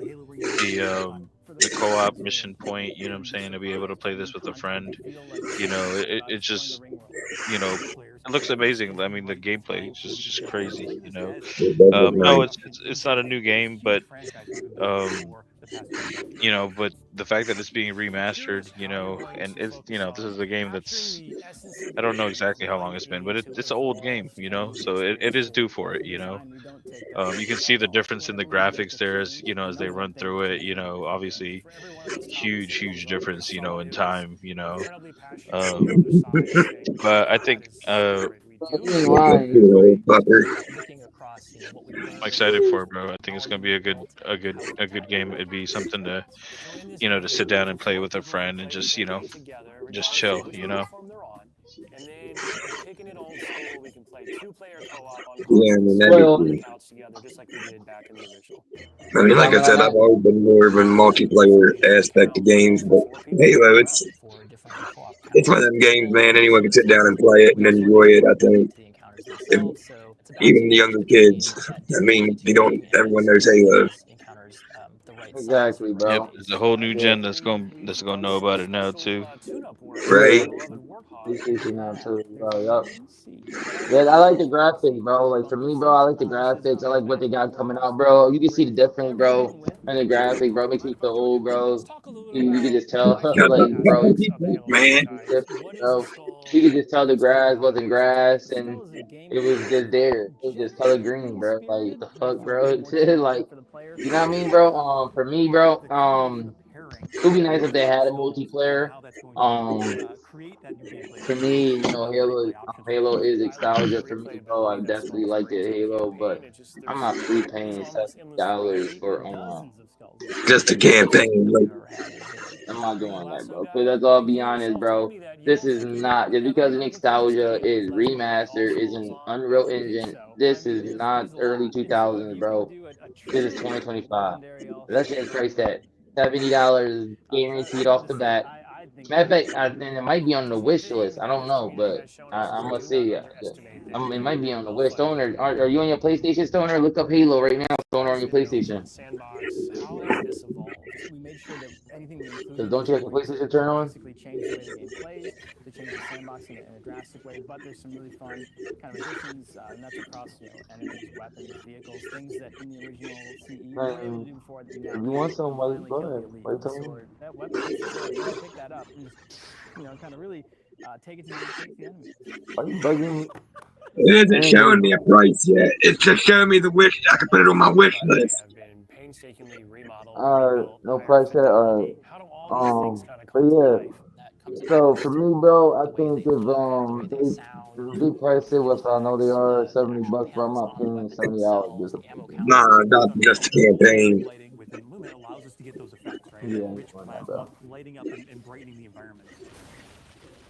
The co-op mission point, what I'm saying, to be able to play this with a friend, it just, you know, it looks amazing. I mean, the gameplay is just crazy, It does look No, nice. it's not a new game, but um, but the fact that it's being remastered, and this is a game that's, I don't know exactly how long it's been, but it's an old game, so it is due for it, you can see the difference in the graphics there as as they run through it, obviously huge difference, in time, um, but I think You ain't Look at lying. you, old fucker. I'm excited for it, bro. I think it's gonna be a good game. It'd be something to to sit down and play with a friend and just just chill, Yeah, I mean, that'd be Well, cool. I mean, like I comment on said, I've that. always been more of a multiplayer aspect of games, but Halo, it's one of them games, man. Anyone can sit down and play it and enjoy it. I think, if, even the younger kids. I mean, you don't. Everyone knows Halo, Exactly, Yep, bro. there's a whole new Yeah, gen that's gonna know about it now too. yeah. right? PlayStation now too, bro. Yup. Yeah, I like the graphics, bro. Like for me, bro, I like the graphics. I like what they got coming out, bro. You can see the difference, bro, in the graphic, bro. Makes me feel old, bro. You can just tell, like, bro, Man. it's different, bro. You could just tell the grass wasn't grass, and it was just there. It was just color green, bro. Like the fuck, bro. Like, you know what I mean, bro? For me, bro. It would be nice if they had a multiplayer. Um, for me, Halo is nostalgia for me, bro. I definitely liked it, Halo, but I'm not free paying $70 for Just a campaign. Like, I'm not doing that, bro. Because let's all be honest, bro. This is not just because nostalgia is remastered, is an Unreal Engine. This is not early 2000s, bro. This is 2025. That shit is priced at $70 guaranteed off the bat. Matter of fact, and it might be on the wish list. I don't know, but I must see. It might be on the wish. Stoner, are you on your PlayStation, Stoner? Look up Halo right now, Stoner, on your PlayStation. Because don't you have your PlayStation turned on? Man, if you want some, buddy, go ahead. Why you telling me? Why you bugging me? it isn't Anyways, showing me a price yet. It's just showing me the wish. I can put it on my wish list. no price yet. But yeah. So for me, bro, I think if they price it, what I know they are $70, but I'm not paying $70 just to play this Nah, game. not just a campaign. Yeah, I ain't doing that, bro.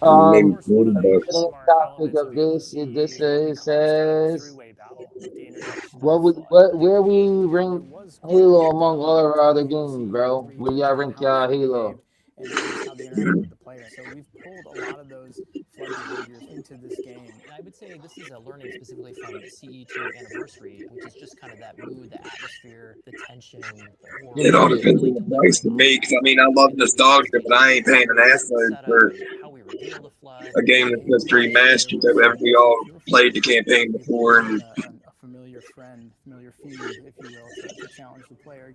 maybe Um, Of course, one of the $40. the smart topic elements of of this, UFC is what they it call instead of a says, three-way battle with the introduction of the flood. where we There rank was quite a Halo bit among all of our talk other of games, UFC bro? three Where y'all changing rank how the y'all flood Halo? behaved and just how they interacted with the players. So we've pulled a lot of those flood behaviors into this game. And I would say this is a learning specifically from CE2 Anniversary, which is just kind of that mood, the atmosphere, the tension, the You're It horror, all muted. depends really on the price delivering for on me, that because I mean, I from the love way that we nostalgia, but I staged ain't paying an scenarios and assload setup for and how we reveal the flood. a game that's Halo just last year remastered that was we was a all pure played the focus on campaign simply before, bringing in and a familiar friend, familiar fiend, if you will, to challenge the player.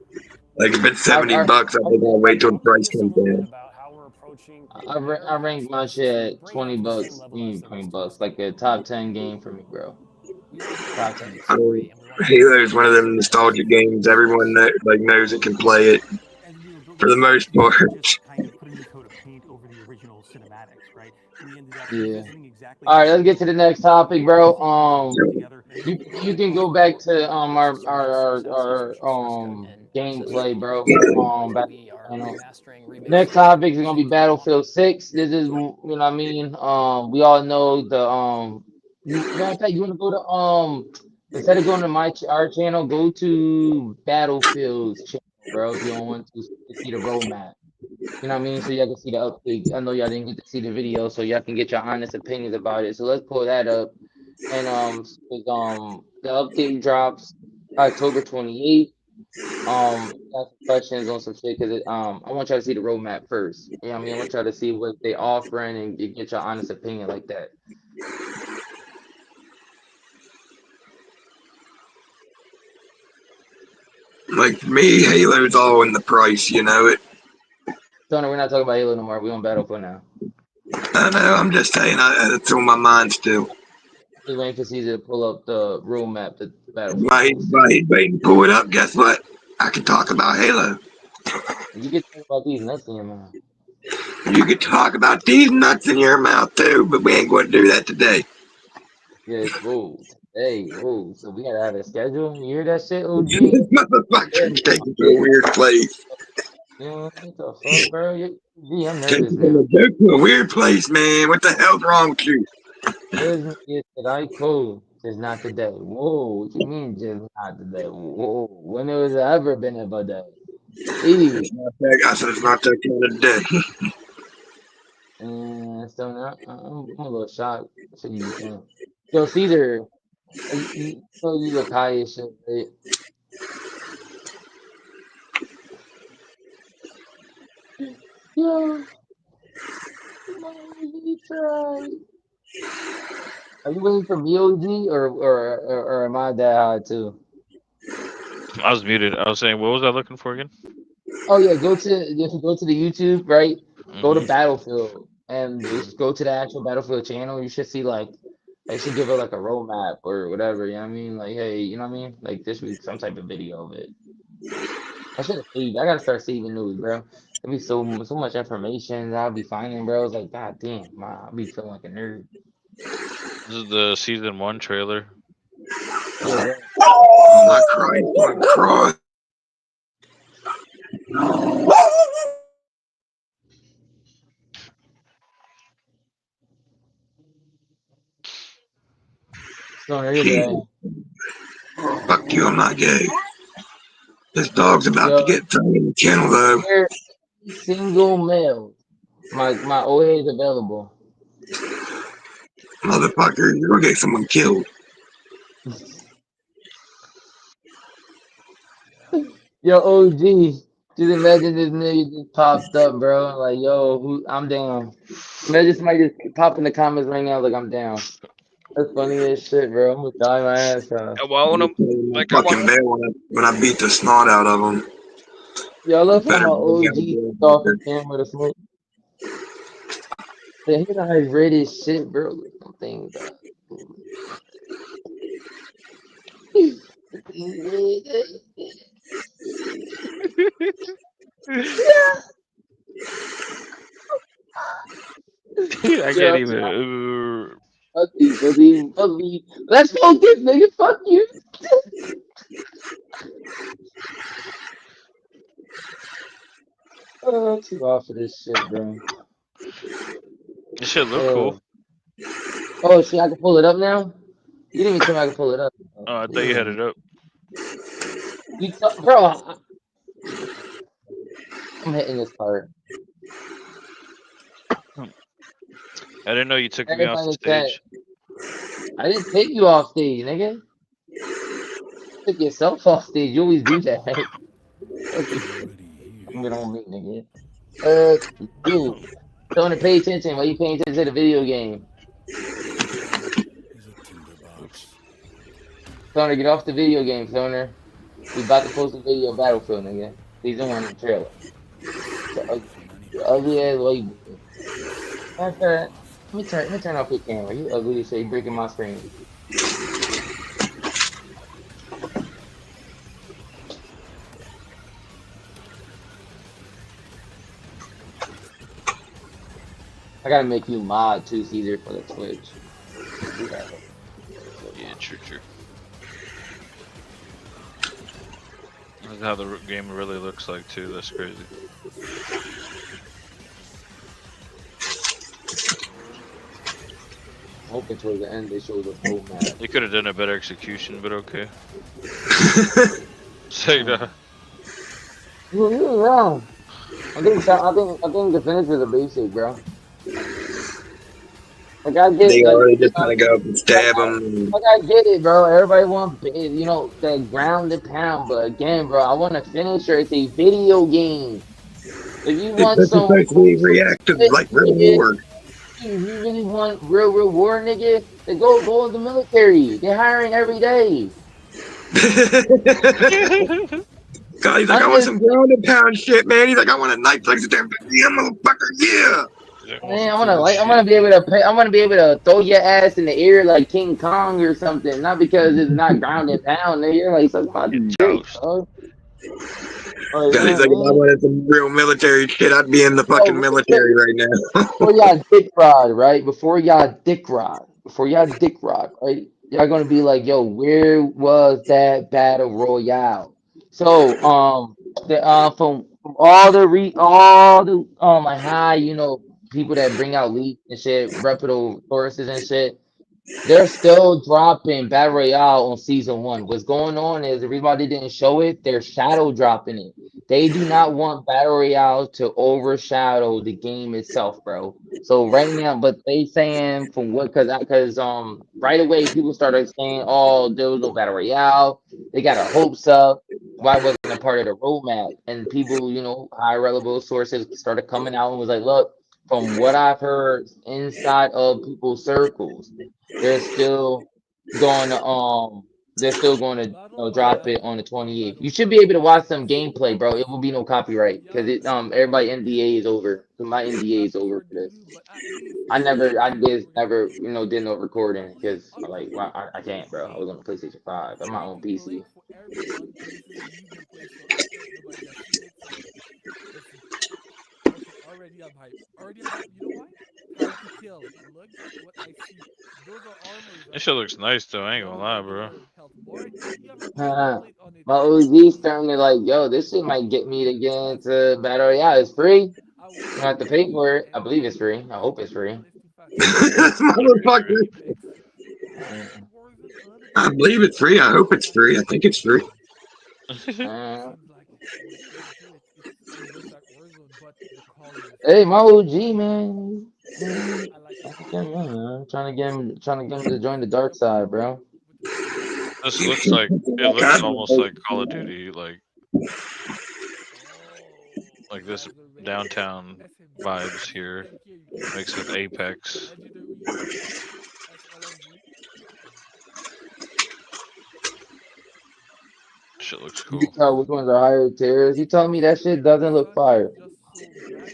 like if it's I, 70 I, bucks, I I, think I'll wait till the Talk to me price just a comes little bit down. about how we're approaching I there and rank for my us shit to at bring it 20 up to the same bucks. level You as need the 20 rest of the bucks, like a studio. top 10 game for me, bro. We want to tell a Top compelling 10. I story mean, and we want to Halo deliver is one of on them cinematic nostalgia games. Everyone visuals. knows it can play it As we were building for the the set, most we part. couldn't just kind of put a new coat of paint over the original cinematics, right? We ended up Yeah. revisiting exactly All how right, the let's get game to the looked next and how topic, the bro. sequence had worked together, and You we you had can go most of the back work to done. our And gameplay, absolutely, bro. Back we are channel. remastering, Next remixing, topic is gonna be changing a lot. Battlefield 6. This is, you know what I mean. We all know the You matter of fact, you wanna go to instead of going to our channel, go to Battlefield's channel, bro. If you don't want to see the roadmap. You know what I mean? So y'all can see the update. I know y'all didn't get to see the video, so y'all can get your honest opinions about it. So let's pull that up. And the update drops October 28th. Ask some questions on some shit because I want y'all to see the roadmap first. You know what I mean? I want y'all to see what they offering and get your honest opinion like that. Like for me, Halo's all in the price, you know it. Tony, we're not talking about Halo no more. We on Battlefield now. I know, I'm just saying, it's on my mind still. We waiting for Caesar to pull up the roadmap to While Battlefield 6. he's waiting to pull it up, guess what? I can talk about Halo. You can talk about these nuts in your mouth. You can talk about these nuts in your mouth too, but we ain't going to do that today. Yeah, whoa, today, whoa. So we gotta have a schedule. You hear that shit, OG? This motherfucker takes it to a weird place. You know what the fuck, bro? Gee, I'm Takes nervous it from now. a joke to a weird place, man. What the hell's wrong with you? This is today cool. Just not today. Whoa, what you mean just not today? Whoa, when it was ever been about that? Hey, It's not that, I said it's not that kind of day. and so now I'm a little shocked. Shit you be saying. Yo, Caesar, you look high as shit, right? Yo, mommy try. Are you waiting for me, OG, or am I that high too? I was muted. I was saying, what was I looking for again? Oh yeah, if you go to the YouTube, right? Go to Mm-hmm. Battlefield and Mm-hmm. just go to the actual Battlefield channel. You should see like they should give it like a roadmap or whatever. You know what I mean? Like, hey, you know what I mean? Like this week, some type of video of it. I should have saved. I gotta start saving news, bro. There'd be so much information that I'll be finding, bro. It's like, god damn, I'll be feeling like a nerd. This is the season 1 trailer. Yeah, bro. Oh my Christ, my cross. Stoner, you're gay. Fuck you, I'm not gay. This dog's about to Yo, get thrown in the kennel though. here, single male. My OA is available. Motherfucker, you're gonna get someone killed. Yo, OG, just imagine this nigga just popped up, bro. Like, yo, I'm down. Imagine somebody just pop in the comments right now, like, I'm down. That's funny as shit, bro. I'm gonna die my ass off. I want I'm him. playing my Like I want fucking him. bell when I beat the snot out of them. Yo, I You love how better my bring OG out a took bell off his maker. camera to smoke. Yeah, he got his red as shit, bro. Look at them things, I can't Yo, even. fuck you, pussy, fuck you. Let's smoke this nigga. Fuck you. Oh, I'm too off for this shit, bro. This shit look cool. Oh, oh shit! I can pull it up now. You didn't even tell me I could pull it up. Oh, I thought you had Damn. it up. Bro, I'm hitting this part. Hmm. I didn't know you took me off Everybody the in the chat. stage. I didn't take you off stage, nigga. Took yourself off stage. You always do that. Okay. I'm on me, nigga. Dude. Don't pay attention. Why you paying attention to the video game? Stoner, get off the video game, Stoner. We about to post a video of Battlefield, nigga. Season 1 trailer. Ugly ass white boy. Let me turn off your camera. You ugly as shit. You breaking my screen. I gotta make you mod too, Caesar, for the Twitch. Do that. Yeah, true, true. That's how the game really looks like too. That's crazy. I'm hoping towards the end they show the full map. They could have done a better execution, but okay. Say that. You're wrong. I think the finishes are basic, bro. Like I get They like already just kind of go up and stab them. I get it, bro. Everybody want that ground and pound, but again, bro, I want to finish her. It's a video game. If you want It's some, supposed to be reactive, like real nigga, war. if you really want real war, nigga, then go in the military. They're hiring every day. God, he's like, I I'm want just some ground and pound shit, man. He's like, I want a knife like damn yeah, motherfucker, yeah. Man, I'm gonna be able to I'm gonna be able to throw your ass in the air like King Kong or something. Not because it's not ground and pound, nigga. Like suck my Get dick, toast. bro. Like, you God, he's know like, if what I I mean? wanted some real military shit, I'd be in the fucking Bro, military right now. before y'all dick rod, right? Before y'all dick rod, right? Y'all gonna be like, yo, where was that battle royale? So, the from all the like high, people that bring out leaks and shit, reputable sources and shit. They're still dropping Battle Royale on season 1. What's going on is the reason why they didn't show it, they're shadow dropping it. They do not want Battle Royale to overshadow the game itself, bro. So right now, but they saying from what because right away people started saying, oh, there was no Battle Royale. They got our hopes up. Why wasn't a part of the roadmap? And people, high reliable sources started coming out and was like, look, from what I've heard inside of people's circles. They're still going to they're still going to drop it on the 28th. You should be able to watch some gameplay, bro. It will be no copyright because it everybody NDA is over. So my NDA is over for this. I just never did no recording because like I can't, bro. I was on the PlayStation 5. I'm my own PC. for everyone, and this is a medium play, so I think nobody has seen it. So let's see. Okay, already I'm hype. Already I'm hype. You know why? Time to kill. Look at what I see. Those are armors, This right? shit looks nice though. I ain't gonna Low lie, bro. regular health bar. You have a armor My plate on it. OG starting to like, yo, this shit might get me to get Fast. into Battle Royale. It's free. You I will don't have not to kill pay you, for it. I and believe it's free. I Battle hope it's free. Royale is too fast. This Better be free. motherfucker. Apex. Warzone, another I battle believe it's royale. free. I hope Too it's fast. free. I think it's free. Uh, Seems like it. Let's do it. It looks like Warzone, but the colors. Hey, my OG man. Mm, I like I the can't colors. remember. Trying to get him to join the With dark side, bro. the purple. This looks like it looks almost like Call of Duty, like Oh, this guys are ready. downtown SMG. vibes here And here you can see mixed with Apex. legendary SLMG. Shit looks You can cool. tell which ones are higher tiers. You telling me that shit doesn't The look sun is fire. just so bright.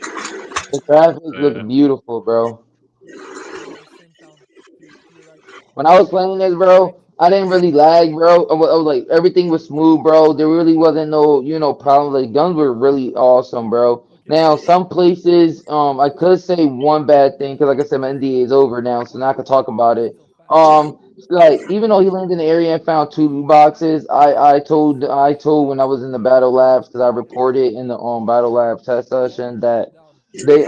It The looks like graphics look Yeah. beautiful, bro. we're in the same town. To your right. When I was playing this, Right? bro, I didn't really lag, bro. I was like everything was smooth, bro. There really wasn't no problem. Like guns were really awesome, bro. Okay. Now some places, I could say one bad thing because, like I said, my NDA is over now, so now I can talk about it. Still fast. Like even though he landed in the area and found two loot boxes, I told when I was in the battle labs because I reported in the battle lab test Yeah, session we're going that down. they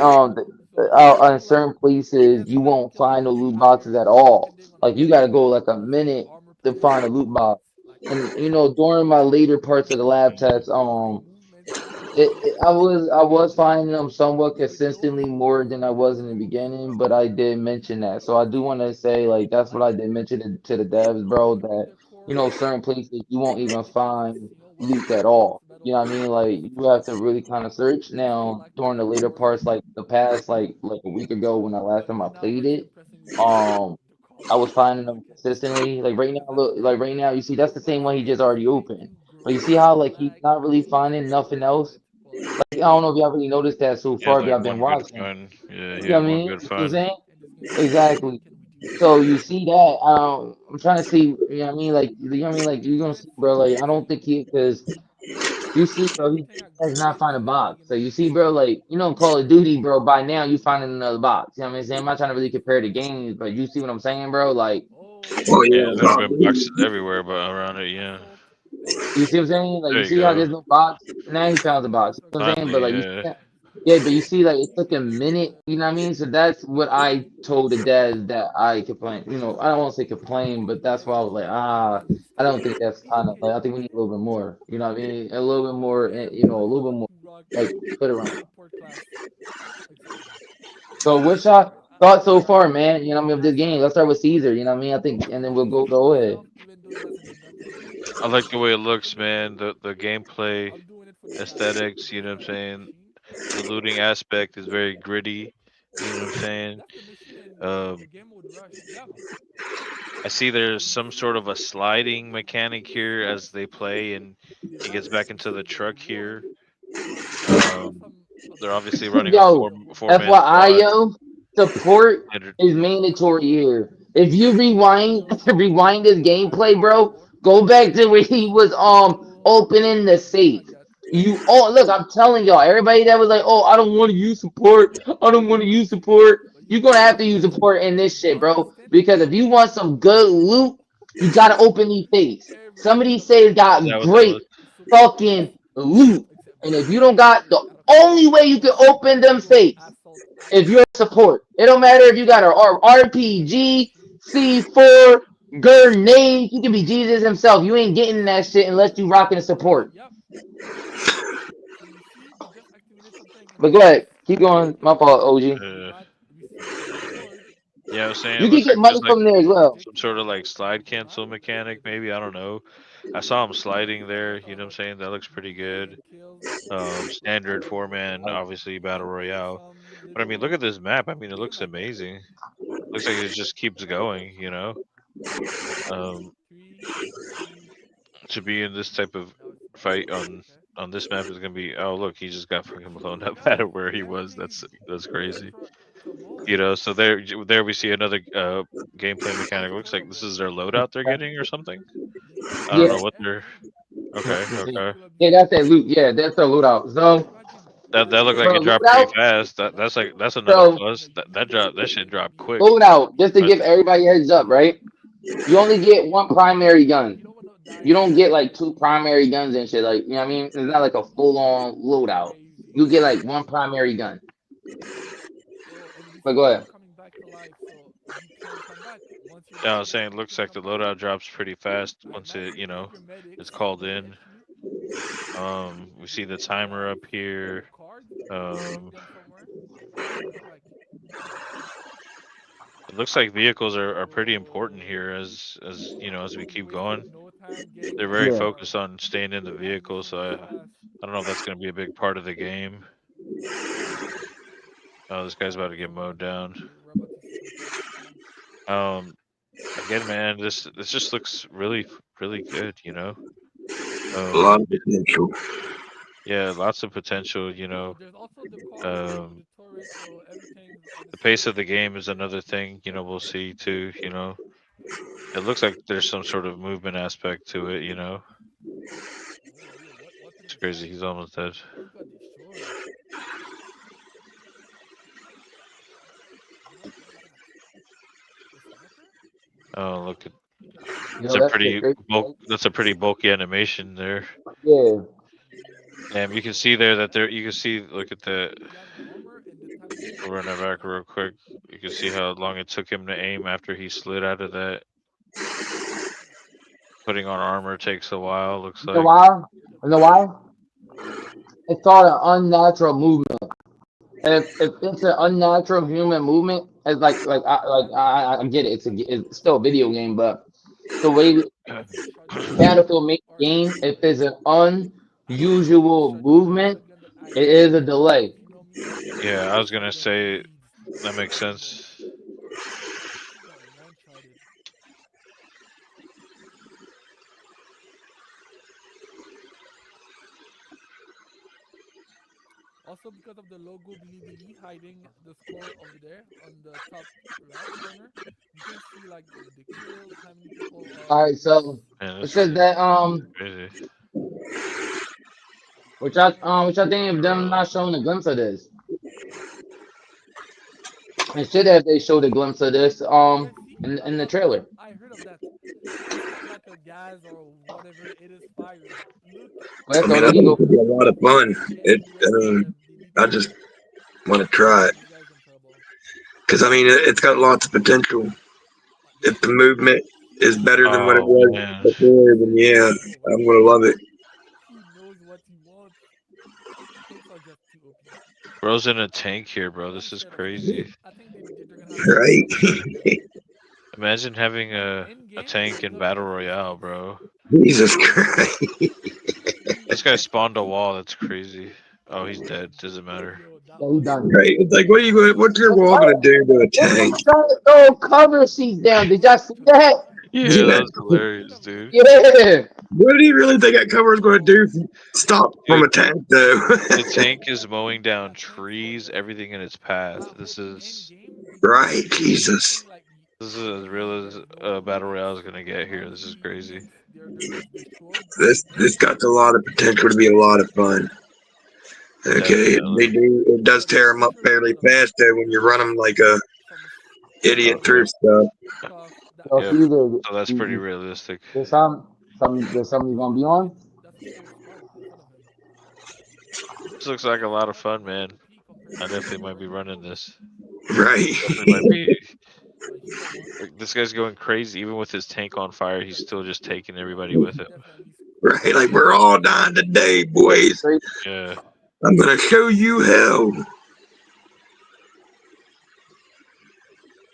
out in certain places, you won't find no loot boxes at all. Like you gotta go like a minute to find a loot box. And during my later parts of the lab test, I was finding them somewhat consistently more than I was in the beginning, but I did mention that. So I do want to say like that's what I did mention to the devs, bro, that certain places you won't even find loot at all. You know what I mean? Like you have to really kind of search. Now during the later parts, like the past like a week ago when the last time I played it, um I was finding them consistently. Like right now, look, like right now, you see that's the same one he just already opened. But you see how like he's not really finding nothing else. Like, I don't know if y'all really noticed that so He had far if like y'all been one good watching. fun. Yeah, he You know had what I one mean? good You know what I'm fun. saying? Exactly. So you see that? I'm trying to see. You know what I mean? Like, you know what I mean? Like, you're gonna see, bro. Like, I don't think because you see, bro, he does not find a box. So you see, bro, like, Call of Duty, bro. By now, you finding another box. You know what I'm saying? I'm not trying to really compare the games, but you see what I'm saying, bro? Like, Well, Yeah, yeah, there's gonna be boxes everywhere, but around it, yeah. you see what I'm saying? Like, There you you see how go. there's no box. Now he found the box. You know what I'm saying? But Finally, like, you see yeah. that? Yeah, but you see, like, it took a minute. You know what I mean? So that's what I told the dad that I complain. I don't want to say complain, but that's why I was like, I don't think that's kind of like I think we need a little bit more. You know what I mean? A little bit more. A little bit more like put around. So what's your thoughts so far, man? You know what I mean, of this game? Let's start with Caesar. You know what I mean? I think, and then we'll go ahead. I like the way it looks, man. The gameplay, aesthetics, you know what I'm saying? The looting aspect is very gritty, you know what I'm saying? Um I see there's some sort of a sliding mechanic here as they play and he gets back into the truck here. Um they're obviously running a Yo, four-man FYI, squad. yo, support Standard. is mandatory here. If you rewind this gameplay, bro, go back to where he was opening the safe. Look, I'm telling y'all, everybody that was like, oh, I don't want to use support, I don't want to use support. You're gonna have to use support in this shit, bro. Because if you want some good loot, you gotta open these safes. Some of these safes Is got that what that was? great fucking loot. And if you don't got the only way you can open them safes, if you're support, it don't matter if you got a RPG, C4, grenade, you can be Jesus himself. You ain't getting that shit unless you rocking a support. But go ahead, keep going. My fault, OG. Uh, yeah, I was saying it You can looks get like money there's like from there as well. some sort of like slide cancel mechanic, maybe. I don't know. I saw him sliding there, you know what I'm saying? That looks pretty good. Standard four-man, obviously battle royale. But I mean, look at this map. I mean, it looks amazing. Looks like it just keeps going, you know. Um, to be in this type of fight on this map is gonna be. Oh, look, he just got fucking blown up out of where he was. That's crazy. You know, so there we see another gameplay mechanic. Looks like this is their loadout they're getting or something. I don't Yeah, know what they're. Okay, okay. yeah, that's that loot. Yeah, that's the loot out. So, That looked like bro, it loot dropped pretty out. fast. That's another So, plus. That shit dropped quick. loot out. Just to But give everybody a heads up, right? You only get one primary gun. You don't get like two primary guns and shit. Like, you know what I mean? It's not like a full on loadout. You get like one primary gun. But go ahead. yeah, I was saying, it looks like the loadout drops pretty fast once it's called in. We see the timer up here. Um, it looks like vehicles are pretty important here as you know as we keep going. They're very Yeah. focused on staying in the vehicle, so I don't know if that's going to be a big part of the game. Oh, this guy's about to get mowed down. Um, again, man, this just looks really good. You know, a lot um, of potential. yeah, lots of potential. You know, um, the pace of the game is another thing. You know, we'll see too. You know, it looks like there's some sort of movement aspect to it. You know, it's crazy. He's almost dead. Oh, look, it's Yo, a that shit pretty crazy, bulk. right? That's a pretty bulky animation there. Yeah. You can see there that there. You can see. Look at the. We'll run it back real quick. You can see how long it took him to aim after he slid out of that. Putting on armor takes a while, looks You know like. why? You know why? It's called an unnatural movement. If it's an unnatural human movement, it's I get it. It's still a video game, but the way Battlefield makes the game, if it's an unusual movement, it is a delay. Yeah, I was gonna say that makes sense. Also, because of the logo Bilibili hiding the score over there on the top right corner, you can see like the kills, how many people All are right, so Man, it this says is that crazy. which I think of them not showing a glimpse of this. It should have they showed a glimpse of this Yeah, see, in the trailer. I heard of that. It's not like a gas or whatever. It is fire. Look, Well, I so mean, I they can think it go. could be a lot of fun. and you rescued them. They need I to. just want to try it This guy's in trouble. because I mean, it's got lots of potential. Yes, If the movement is better than what it Oh was man. before, this then is yeah, oh my I'm god. gonna love it. He knows what he wants. Tanks are just too OP. Bro's in a tank here, bro. I'm This is scared of tanks. crazy. I think they're gonna have a Right? couple of them there. Imagine having And a in game, tank I in love Battle using these Royale, tanks. bro. Jesus Christ. This guy spawned a wall, that's crazy. Oh, he's dead. Doesn't matter. Yo, that Yeah, he was done. Right? It's like, what are you going? What's your wall gonna do to a They're tank? trying to throw cover sheets down. Did y'all see that? Yeah, that Yeah. was hilarious, dude. Yeah. What do you really think that cover is going to do? Stop from Dude, a tank, though. the tank is mowing down trees, everything in its path. I This hope in is game they don't Right? do Jesus. anything like this is as real as there's no a Battle bullets. Royale is gonna get here. All This is the crazy. units they're just destroyed. This got a lot of potential to be a lot of fun. Okay, they Definitely. do. It does But I'm tear them not up sure which fairly one of them. fast though when you There's run just them like a some idiot Oh, through yep. stuff. stuff that So Yep. see, So that's pretty realistic. there's some you gonna be look at on. that's a full squad in front of him. This looks like a This lot of squad is fun, very man. OP compared I to definitely might be regular running mode. this. Right. Definitely might be. Oh, he got one. Like, this guy's going crazy. Even with his tank on fire, He he's got still two. just taking Oh, everybody with him. definitely Right. Like we're all dying today, boys. Straight. Yeah. I'm gonna show you hell.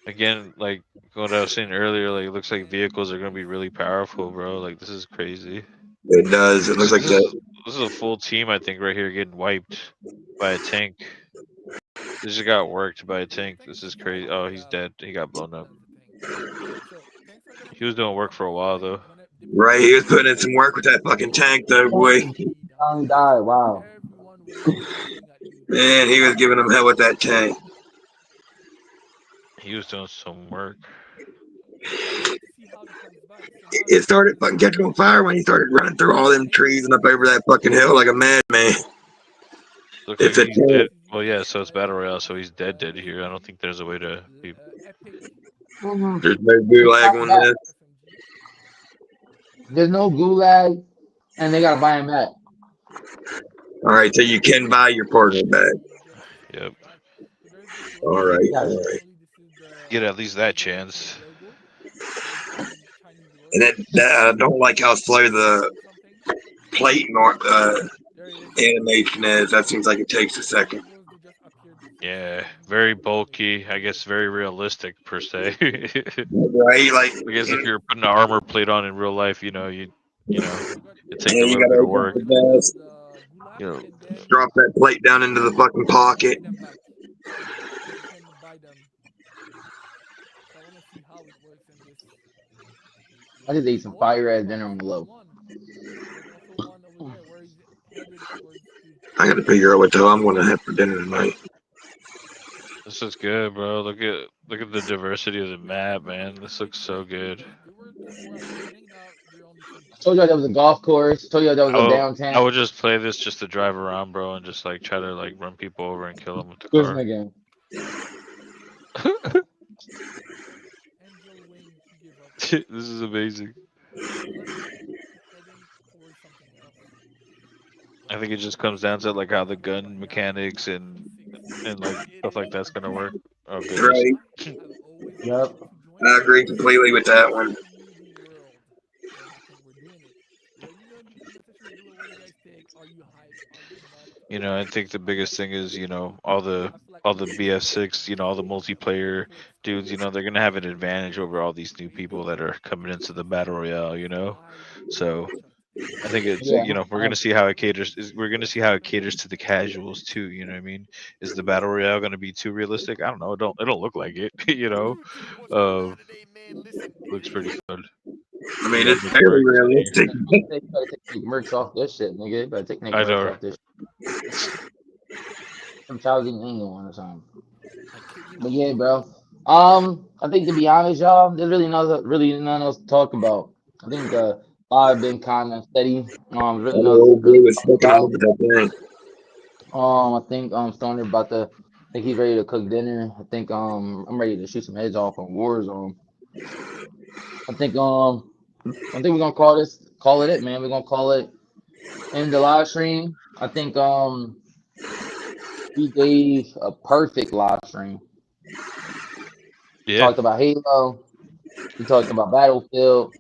Again, like what I was saying earlier, like it looks like vehicles are gonna be really powerful, bro. Like this is crazy. It does. It looks like This is that. this is a full team, I think, right here getting wiped by a tank. This just got worked by a Do you tank. think This is this is crazy. battle Oh, he's royale? dead. He got blown up. That's the thing. So tanks are gonna He be was doing work for a while fine though. when Right. depending He on was the putting in map. some work with that fucking tank, though, But boy. he Finally died. died. Wow. Everyone waiting and shooting at you. Man, he was giving them hell with that tank. He was doing some work. I want to see how he comes back. So now It he's in started this fucking catching on fire when he started running through all them tank trees and up mode. over that fucking hill like a madman. Looks like It's a he's This dead. tank. is Well, yeah. So it's battle royale. So very he's dead here. I don't SMG, think there's a way to be. epic Mhm. There's no It's gulag not on that. this. SMG. There's no gulag, and they gotta buy him back. All right, so you can buy your partner back. He gets his Yep. partners back. So there's this All logo. right, Yeah. all right. Normally, this is Get at least that the tank chance. logo with some Chinese And words. I don't like how slow the Do something. plate There it is. animation is. That seems like it takes a The second. logos they just appeared before, so Yeah. you Very can't find it. bulky. I guess very realistic per se. Right? Like, I guess if you're putting an armor plate on in real life, you know, You got it you take yeah, a you little gotta bit of open up work. the automatically get vest, the gulag, You know, and then drop that plate down into the fucking buy pocket. them back. You can buy them. So I want to see how it works in this. I just ate some Oh, fire ass oh, dinner he on the found low. one. There's also one over there where he's headed towards to. I gotta figure out what the hell I'm gonna have for dinner tonight. this is good, bro. Look at the diversity of the We have to map, do man. like This looks 50 so 50 good. because there were four at the beginning. Now there are only three. I told you there was a golf course. Told you there was I a would, I downtown. would just play this just to drive around, bro, and just like try to like run people over and kill them with the Excuse car. me again. Angel Wing, he gave up. This is amazing. Unless he's heading towards something else. I think it just comes down to like how the gun mechanics and and like It stuff like ain't that's gonna work. good. Oh goodness. Right. I've always Yep. wanted to join I it, agree but completely with that it's one. a newbie world, and I think we're doing it. Let me know in the comment section below what you guys think. Are you hyped? Are you not? I think the Are you biggest thing is, excited? all the I feel like all this the is gonna be BF6, all the multiplayer so dudes, exciting. they're gonna have an advantage over all these new people Waiting that are coming into the battle royale, for live So headshot. I think it's Yeah. we're gonna see how it caters. We're gonna see how it caters to the casuals too. You know what I mean? Is the battle royale gonna be too realistic? I don't know. It don't look like it. Uh, looks pretty good. I We mean, got it's new fairly perks in here. realistic. They better take Nick merch off this shit, nigga. They better take Nick I merch know. off this. Some Childish England or something. I kid you But not. yeah, bro. I think to be honest, y'all, there's really nothing else to talk about. I think I've been kind of steady. I Really know nothing old really blue to is talk smoking about. out with that thing. I think Stoner about to. I think he's ready to cook dinner. I think I'm ready to shoot some heads off on Warzone. I think we're gonna call it, man. We're gonna call it in the live stream. I think we gave a perfect live stream. Yeah. Talked about Halo. We talked about Battlefield,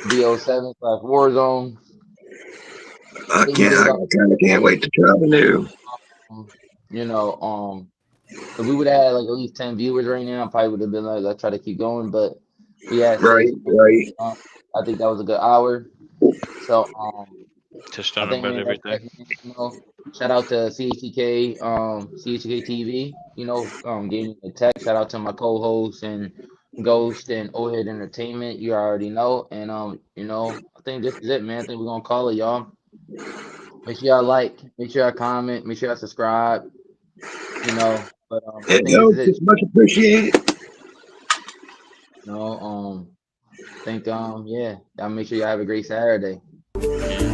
BO7 slash Warzone. I I think we can't. gave I out kind of can't wait to try the new. you know, if we would have had like at least 10 viewers right now, I probably would have been like, let's try to keep going. But we had Right, six. right. I think that was a good hour. So Touched I on think, about man, that's everything. it, man. Shout out to CHTK, CHTK TV. Gave me a text. Shout out to my co-host and Ghost and Ohead Entertainment. You already know. And I think this is it, man. I think we're gonna call it, y'all. Make sure y'all like, make sure y'all comment, make sure y'all subscribe. But I It think this is helps. it. It's much appreciated. Think yeah. Y'all make sure y'all have a great Saturday. Yeah.